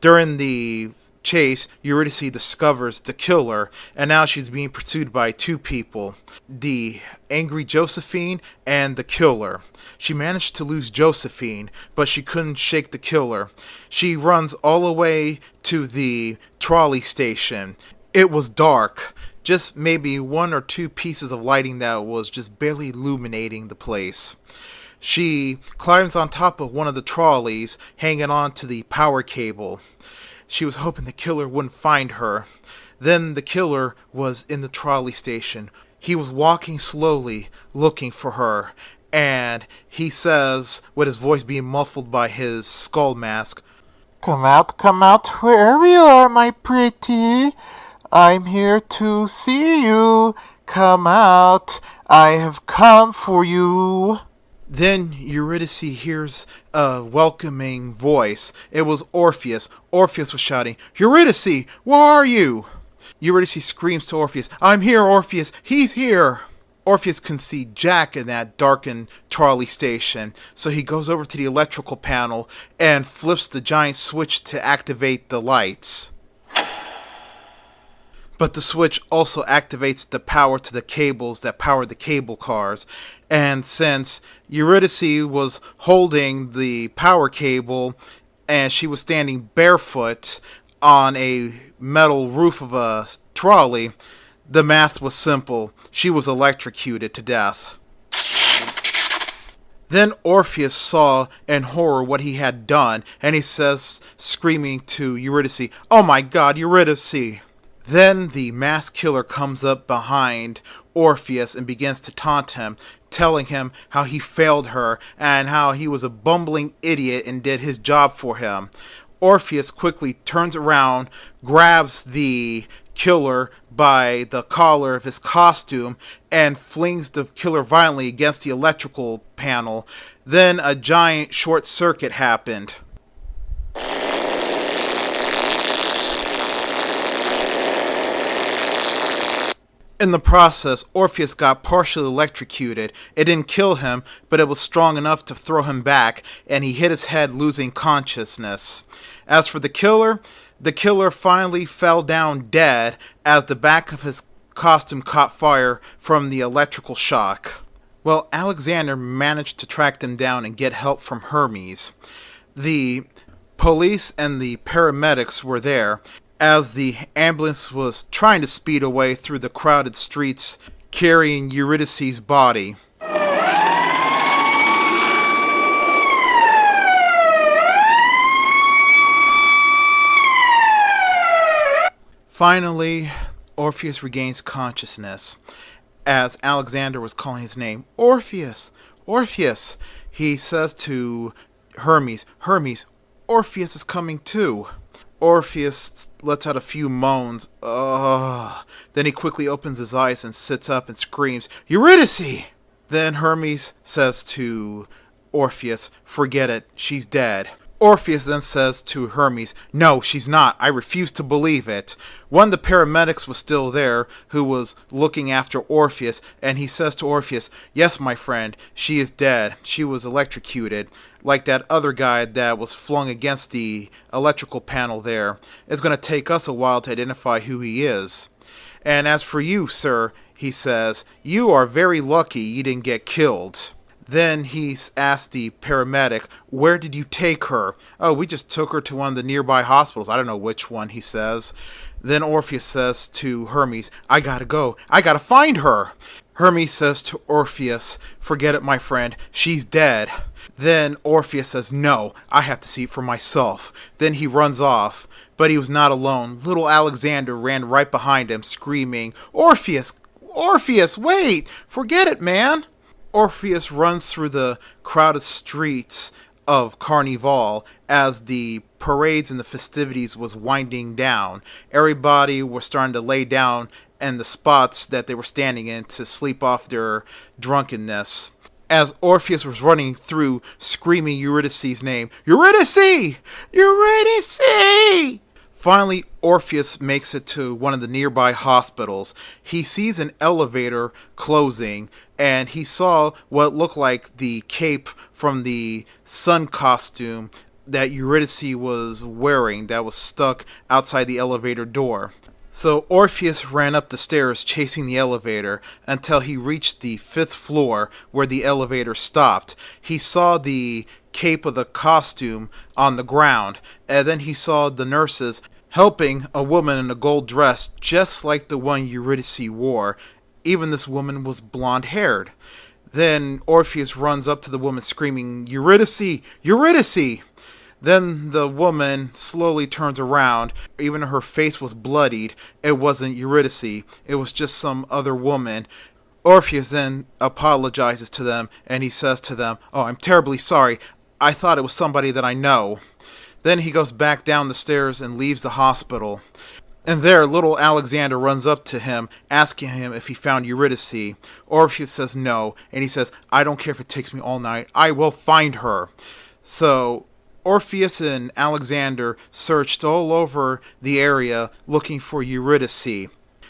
During the chase, Eurydice discovers the killer, and now she's being pursued by two people, the angry Josephine and the killer. She managed to lose Josephine, but she couldn't shake the killer. She runs all the way to the trolley station. It was dark, just maybe one or two pieces of lighting that was just barely illuminating the place. She climbs on top of one of the trolleys, hanging on to the power cable. She was hoping the killer wouldn't find her. Then the killer was in the trolley station. He was walking slowly, looking for her, and he says, with his voice being muffled by his skull mask, come out, wherever you are, my pretty. I'm here to see you. Come out, I have come for you. Then Eurydice hears a welcoming voice. It was Orpheus. Orpheus was shouting, Eurydice, where are you? Eurydice screams to Orpheus, I'm here, Orpheus, he's here. Orpheus can see Jack in that darkened trolley station, so he goes over to the electrical panel and flips the giant switch to activate the lights. But the switch also activates the power to the cables that power the cable cars. And since Eurydice was holding the power cable and she was standing barefoot on a metal roof of a trolley, the math was simple. She was electrocuted to death. Then Orpheus saw in horror what he had done, and he says, screaming to Eurydice, Oh my God, Eurydice! Then the masked killer comes up behind Orpheus and begins to taunt him, telling him how he failed her and how he was a bumbling idiot and did his job for him. Orpheus quickly turns around, grabs the killer by the collar of his costume, and flings the killer violently against the electrical panel. Then a giant short circuit happened. In the process, Orpheus got partially electrocuted. It didn't kill him, but it was strong enough to throw him back, and he hit his head, losing consciousness. As for the killer finally fell down dead as the back of his costume caught fire from the electrical shock. Well, Alexander managed to track them down and get help from Hermes. The police and the paramedics were there, as the ambulance was trying to speed away through the crowded streets carrying Eurydice's body. Finally, Orpheus regains consciousness as Alexander was calling his name. Orpheus! Orpheus! He says to Hermes, Hermes, Orpheus is coming too. Orpheus lets out a few moans. Ugh. Then he quickly opens his eyes and sits up and screams, Eurydice! Then Hermes says to Orpheus, forget it, she's dead. Orpheus then says to Hermes, no, she's not. I refuse to believe it. One of the paramedics was still there, who was looking after Orpheus, and he says to Orpheus, yes, my friend, she is dead. She was electrocuted, like that other guy that was flung against the electrical panel there. It's going to take us a while to identify who he is. And as for you, sir, he says, you are very lucky you didn't get killed. Then he asked the paramedic, where did you take her? Oh, we just took her to one of the nearby hospitals. I don't know which one, he says. Then Orpheus says to Hermes, I gotta go. I gotta find her. Hermes says to Orpheus, forget it, my friend. She's dead. Then Orpheus says, no, I have to see it for myself. Then he runs off. But he was not alone. Little Alexander ran right behind him, screaming, Orpheus! Orpheus, wait! Forget it, man! Orpheus runs through the crowded streets of Carnival as the parades and the festivities was winding down. Everybody was starting to lay down in the spots that they were standing in to sleep off their drunkenness. As Orpheus was running through, screaming Eurydice's name, Eurydice! Eurydice! Finally, Orpheus makes it to one of the nearby hospitals. He sees an elevator closing, and he saw what looked like the cape from the sun costume that Eurydice was wearing that was stuck outside the elevator door. So Orpheus ran up the stairs chasing the elevator until he reached the fifth floor where the elevator stopped. He saw the cape of the costume on the ground, and then he saw the nurses helping a woman in a gold dress just like the one Eurydice wore. Even this woman was blonde haired. Then Orpheus runs up to the woman screaming, "Eurydice! Eurydice!" Then the woman slowly turns around. Even her face was bloodied. It wasn't Eurydice. It was just some other woman. Orpheus then apologizes to them, and he says to them, "Oh, I'm terribly sorry. I thought it was somebody that I know." Then he goes back down the stairs and leaves the hospital. And there, little Alexander runs up to him, asking him if he found Eurydice. Orpheus says no, and he says, "I don't care if it takes me all night. I will find her." So Orpheus and Alexander searched all over the area looking for Eurydice.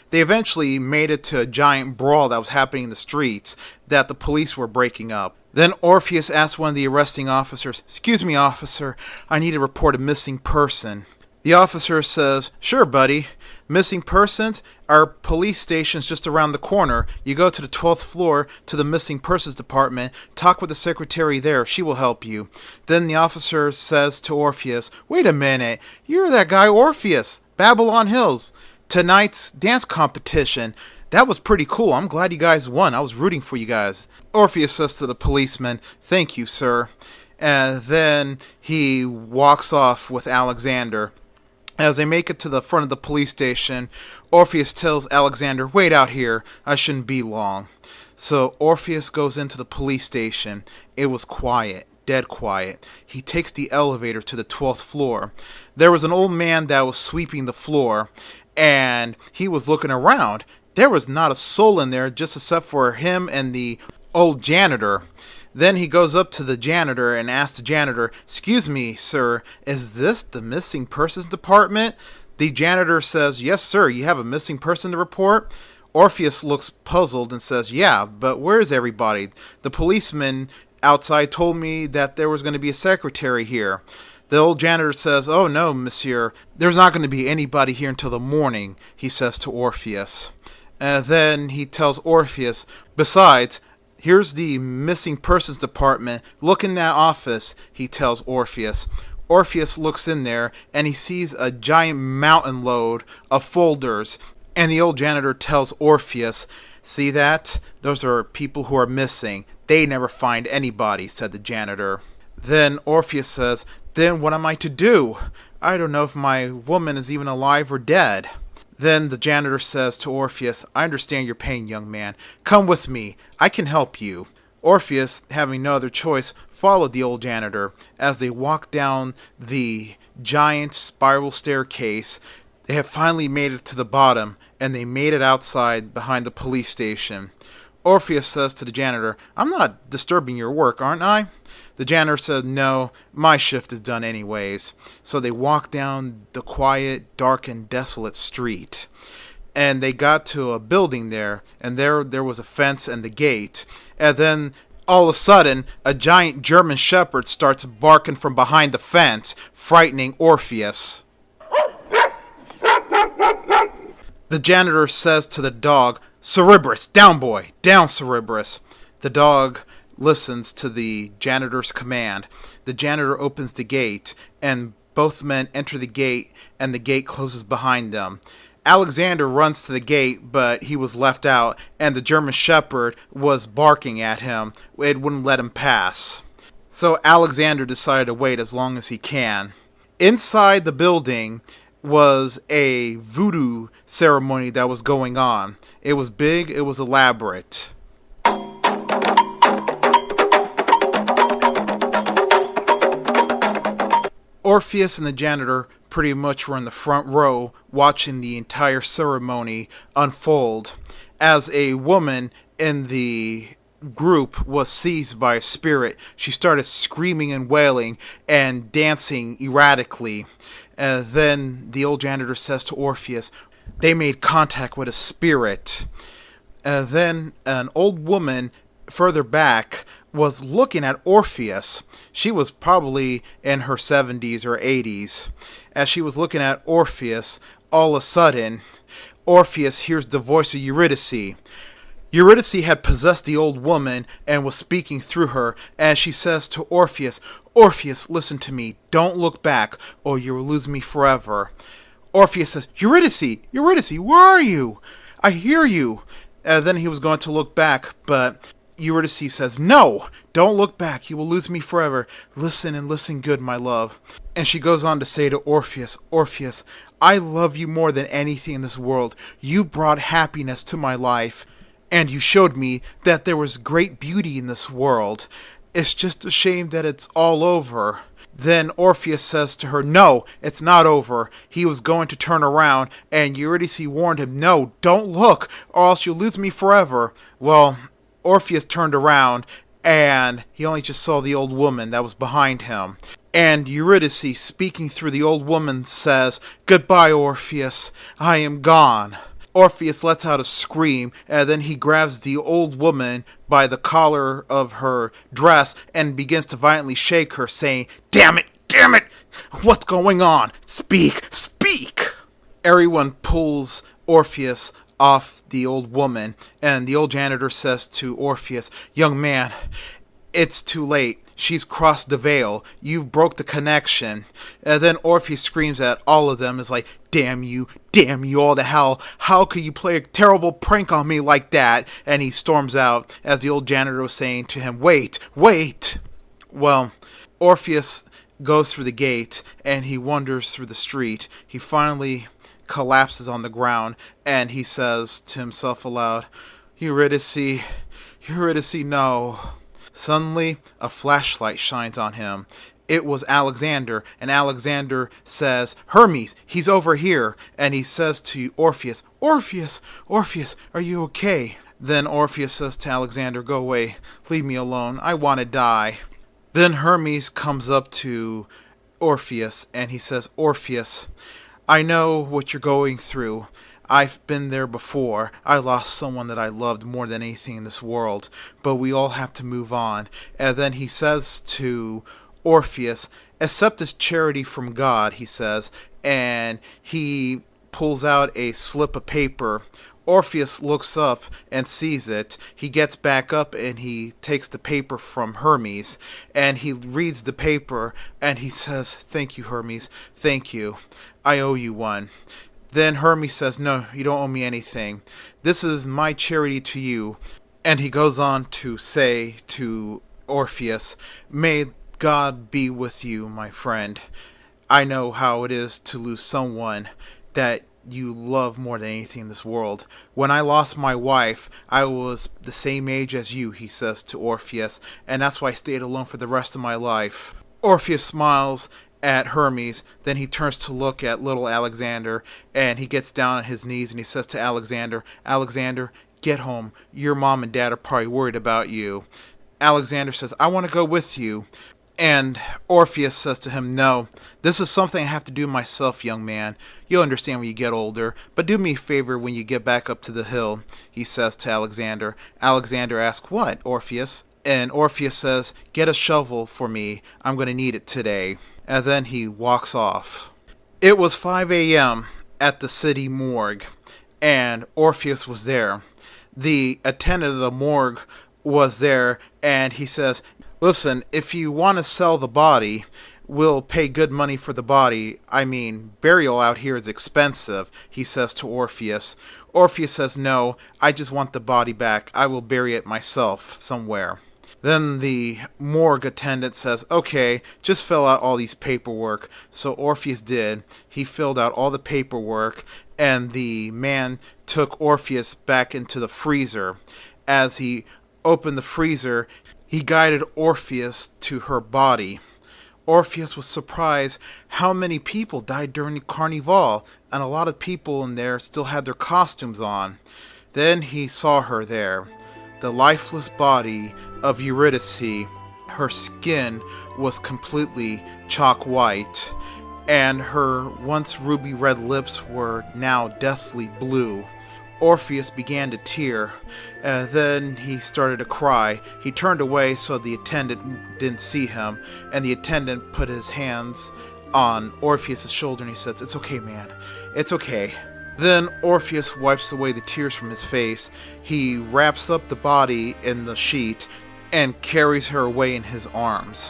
They eventually made it to a giant brawl that was happening in the streets that the police were breaking up. Then Orpheus asked one of the arresting officers, "Excuse me, officer, I need to report a missing person." The officer says, "Sure, buddy. Missing persons? Our police station's just around the corner. You go to the 12th floor to the missing persons department, talk with the secretary there, she will help you." Then the officer says to Orpheus, "Wait a minute, you're that guy Orpheus, Babylon Hills, tonight's dance competition. That was pretty cool. I'm glad you guys won. I was rooting for you guys." Orpheus says to the policeman, "Thank you, sir." And then he walks off with Alexander. As they make it to the front of the police station, Orpheus tells Alexander, "Wait out here. I shouldn't be long." So Orpheus goes into the police station. It was quiet, dead quiet. He takes the elevator to the 12th floor. There was an old man that was sweeping the floor, and he was looking around. There was not a soul in there, just except for him and the old janitor. Then he goes up to the janitor and asks the janitor, "Excuse me, sir, is this the missing persons department?" The janitor says, "Yes, sir, you have a missing person to report?" Orpheus looks puzzled and says, "Yeah, but where's everybody? The policeman outside told me that there was going to be a secretary here." The old janitor says, "Oh no, monsieur, there's not going to be anybody here until the morning," he says to Orpheus. And then he tells Orpheus, "Besides, here's the missing persons department. Look in that office," he tells Orpheus. Orpheus looks in there, and he sees a giant mountain load of folders. And the old janitor tells Orpheus, "See that? Those are people who are missing. They never find anybody," said the janitor. Then Orpheus says, "Then what am I to do? I don't know if my woman is even alive or dead." Then the janitor says to Orpheus, "I understand your pain, young man. Come with me. I can help you." Orpheus, having no other choice, followed the old janitor. As they walked down the giant spiral staircase, they had finally made it to the bottom, and they made it outside behind the police station. Orpheus says to the janitor, "I'm not disturbing your work, aren't I?" The janitor said, "No, my shift is done anyways." So they walked down the quiet, dark, and desolate street. And they got to a building there, and there was a fence and the gate. And then, all of a sudden, a giant German shepherd starts barking from behind the fence, frightening Orpheus. The janitor says to the dog, "Cerberus, down boy, down Cerberus." The dog listens to the janitor's command. The janitor opens the gate, and both men enter the gate, and the gate closes behind them. Alexander runs to the gate, but he was left out, and the German shepherd was barking at him. It wouldn't let him pass. So Alexander decided to wait as long as he can. Inside the building was a voodoo ceremony that was going on. It was big, it was elaborate. Orpheus and the janitor pretty much were in the front row watching the entire ceremony unfold. As a woman in the group was seized by a spirit, she started screaming and wailing and dancing erratically. Then the old janitor says to Orpheus, "They made contact with a spirit." Then an old woman further back was looking at Orpheus. She was probably in her 70s or 80s. As she was looking at Orpheus, all of a sudden, Orpheus hears the voice of Eurydice. Eurydice had possessed the old woman and was speaking through her, as she says to Orpheus, Orpheus, listen to me. Don't look back, or you will lose me forever. Orpheus says, Eurydice, Eurydice, where are you? I hear you. Then he was going to look back, but Eurydice says, no, don't look back. You will lose me forever. Listen and listen good, my love. And she goes on to say to Orpheus, Orpheus, I love you more than anything in this world. You brought happiness to my life, and you showed me that there was great beauty in this world. It's just a shame that it's all over. Then Orpheus says to her, no, it's not over. He was going to turn around, and Eurydice warned him, no, don't look, or else you'll lose me forever. Well, Orpheus turned around, and he only just saw the old woman that was behind him. And Eurydice, speaking through the old woman, says, goodbye, Orpheus, I am gone. Orpheus lets out a scream, and then he grabs the old woman by the collar of her dress and begins to violently shake her, saying, damn it, what's going on? Speak, speak! Everyone pulls Orpheus off the old woman, and the old janitor says to Orpheus, young man, it's too late. She's crossed the veil. You've broke the connection. And then Orpheus screams at all of them, is like, damn you all to hell. How could you play a terrible prank on me like that? And he storms out, as the old janitor was saying to him, wait. Well, Orpheus goes through the gate, and he wanders through the street. He finally collapses on the ground, and he says to himself aloud, Eurydice, no. Suddenly, a flashlight shines on him. It was Alexander, and Alexander says, Hermes, he's over here. And he says to Orpheus, Orpheus, are you okay? Then Orpheus says to Alexander, go away, leave me alone, I want to die. Then Hermes comes up to Orpheus, and he says, Orpheus, I know what you're going through. I've been there before. I lost someone that I loved more than anything in this world, but we all have to move on. And then he says to Orpheus, accept this charity from God, he says, and he pulls out a slip of paper. Orpheus looks up and sees it. He gets back up and he takes the paper from Hermes, and he reads the paper, and he says, thank you, Hermes, thank you. I owe you one. Then Hermes says, no, you don't owe me anything. This is my charity to you. And he goes on to say to Orpheus, may God be with you, my friend. I know how it is to lose someone that you love more than anything in this world. When I lost my wife, I was the same age as you, he says to Orpheus, and that's why I stayed alone for the rest of my life. Orpheus smiles at Hermes, then he turns to look at little Alexander, and he gets down on his knees and he says to Alexander, Alexander, get home. Your mom and dad are probably worried about you. Alexander says, I want to go with you. And Orpheus says to him, no, this is something I have to do myself, young man. You'll understand when you get older, but do me a favor when you get back up to the hill, he says to Alexander. Alexander asks, what, Orpheus? And Orpheus says, get a shovel for me. I'm going to need it today. And then he walks off. It was 5 a.m. at the city morgue, and Orpheus was there. The attendant of the morgue was there, and he says, listen, if you want to sell the body, we'll pay good money for the body. I mean, burial out here is expensive, he says to Orpheus. Orpheus says, no, I just want the body back. I will bury it myself somewhere. Then the morgue attendant says, okay, just fill out all these paperwork. So Orpheus did. He filled out all the paperwork, and the man took Orpheus back into the freezer. As he opened the freezer, he guided Orpheus to her body. Orpheus was surprised how many people died during the Carnival, and a lot of people in there still had their costumes on. Then he saw her there, the lifeless body of Eurydice. Her skin was completely chalk white, and her once ruby red lips were now deathly blue. Orpheus began to tear. Then he started to cry. He turned away so the attendant didn't see him, and the attendant put his hands on Orpheus' shoulder and he says, "It's okay, man. It's okay." Then Orpheus wipes away the tears from his face. He wraps up the body in the sheet and carries her away in his arms.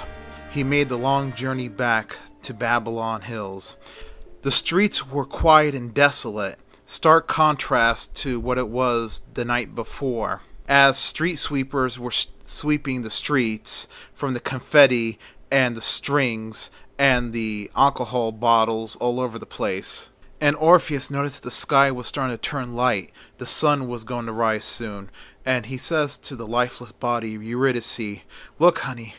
He made the long journey back to Babylon Hills. The streets were quiet and desolate, stark contrast to what it was the night before, as street sweepers were sweeping the streets from the confetti and the strings and the alcohol bottles all over the place. And Orpheus noticed the sky was starting to turn light. The sun was going to rise soon. And he says to the lifeless body of Eurydice, "Look, honey,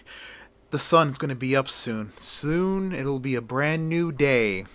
the sun's going to be up soon. Soon it'll be a brand new day."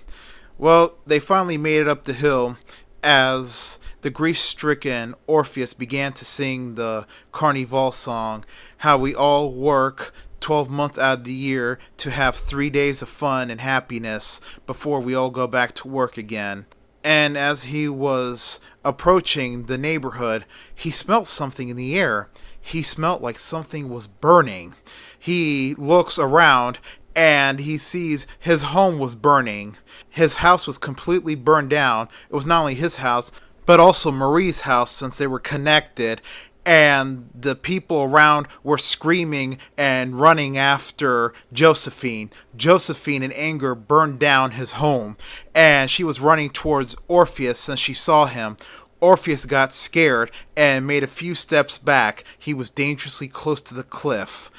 Well, they finally made it up the hill as the grief-stricken Orpheus began to sing the Carnival song, how we all work 12 months out of the year to have 3 days of fun and happiness before we all go back to work again. And as he was approaching the neighborhood, he smelt something in the air. He smelt like something was burning. He looks around and he sees his home was burning. His house was completely burned down. It was not only his house, but also Marie's house, since they were connected. And the people around were screaming and running after Josephine. Josephine, in anger, burned down his home, and she was running towards Orpheus since she saw him. Orpheus got scared and made a few steps back. He was dangerously close to the cliff.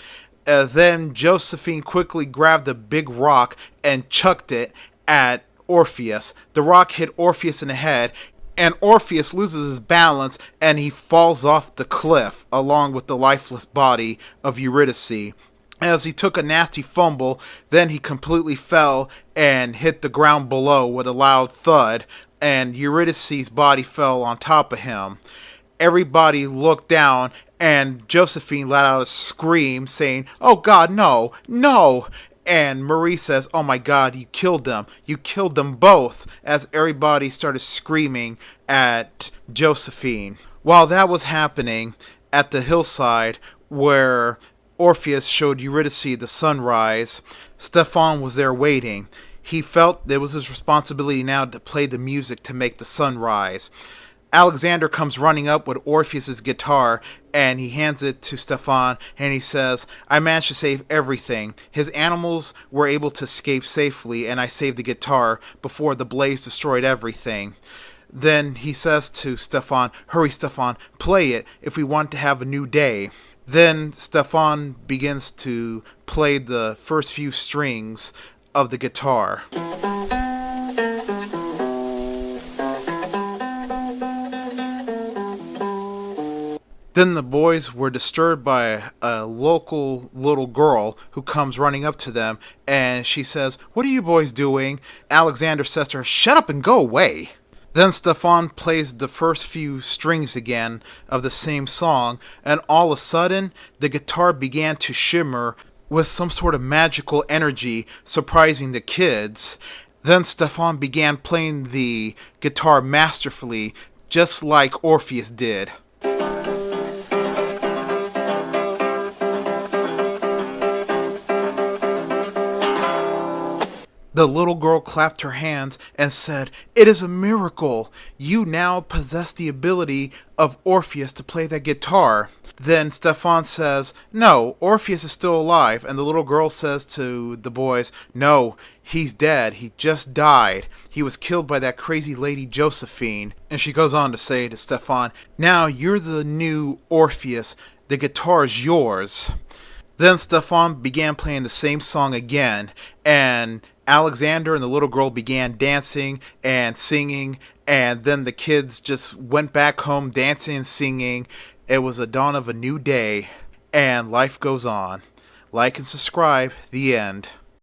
Then Josephine quickly grabbed a big rock and chucked it at Orpheus. The rock hit Orpheus in the head, and Orpheus loses his balance and he falls off the cliff along with the lifeless body of Eurydice. As he took a nasty fumble, then he completely fell and hit the ground below with a loud thud, and Eurydice's body fell on top of him. Everybody looked down, and Josephine let out a scream saying, "Oh God, no, no!" And Marie says, "Oh my God, you killed them. You killed them both," as everybody started screaming at Josephine. While that was happening, at the hillside where Orpheus showed Eurydice the sunrise, Stefan was there waiting. He felt it was his responsibility now to play the music to make the sun rise. Alexander comes running up with Orpheus's guitar, and he hands it to Stefan, and he says, "I managed to save everything. His animals were able to escape safely, and I saved the guitar before the blaze destroyed everything." Then he says to Stefan, "Hurry, Stefan, play it if we want to have a new day." Then Stefan begins to play the first few strings of the guitar. Then the boys were disturbed by a local little girl who comes running up to them, and she says, "What are you boys doing?" Alexander says to her, "Shut up and go away." Then Stefan plays the first few strings again of the same song, and all of a sudden, the guitar began to shimmer with some sort of magical energy, surprising the kids. Then Stefan began playing the guitar masterfully, just like Orpheus did. The little girl clapped her hands and said, "It is a miracle. You now possess the ability of Orpheus to play that guitar." Then Stefan says, "No, Orpheus is still alive." And the little girl says to the boys, "No, he's dead. He just died. He was killed by that crazy lady Josephine." And she goes on to say to Stefan, "Now you're the new Orpheus. The guitar is yours." Then Stefan began playing the same song again, and Alexander and the little girl began dancing and singing, and then the kids just went back home dancing and singing. It was the dawn of a new day, and life goes on. Like and subscribe. The end.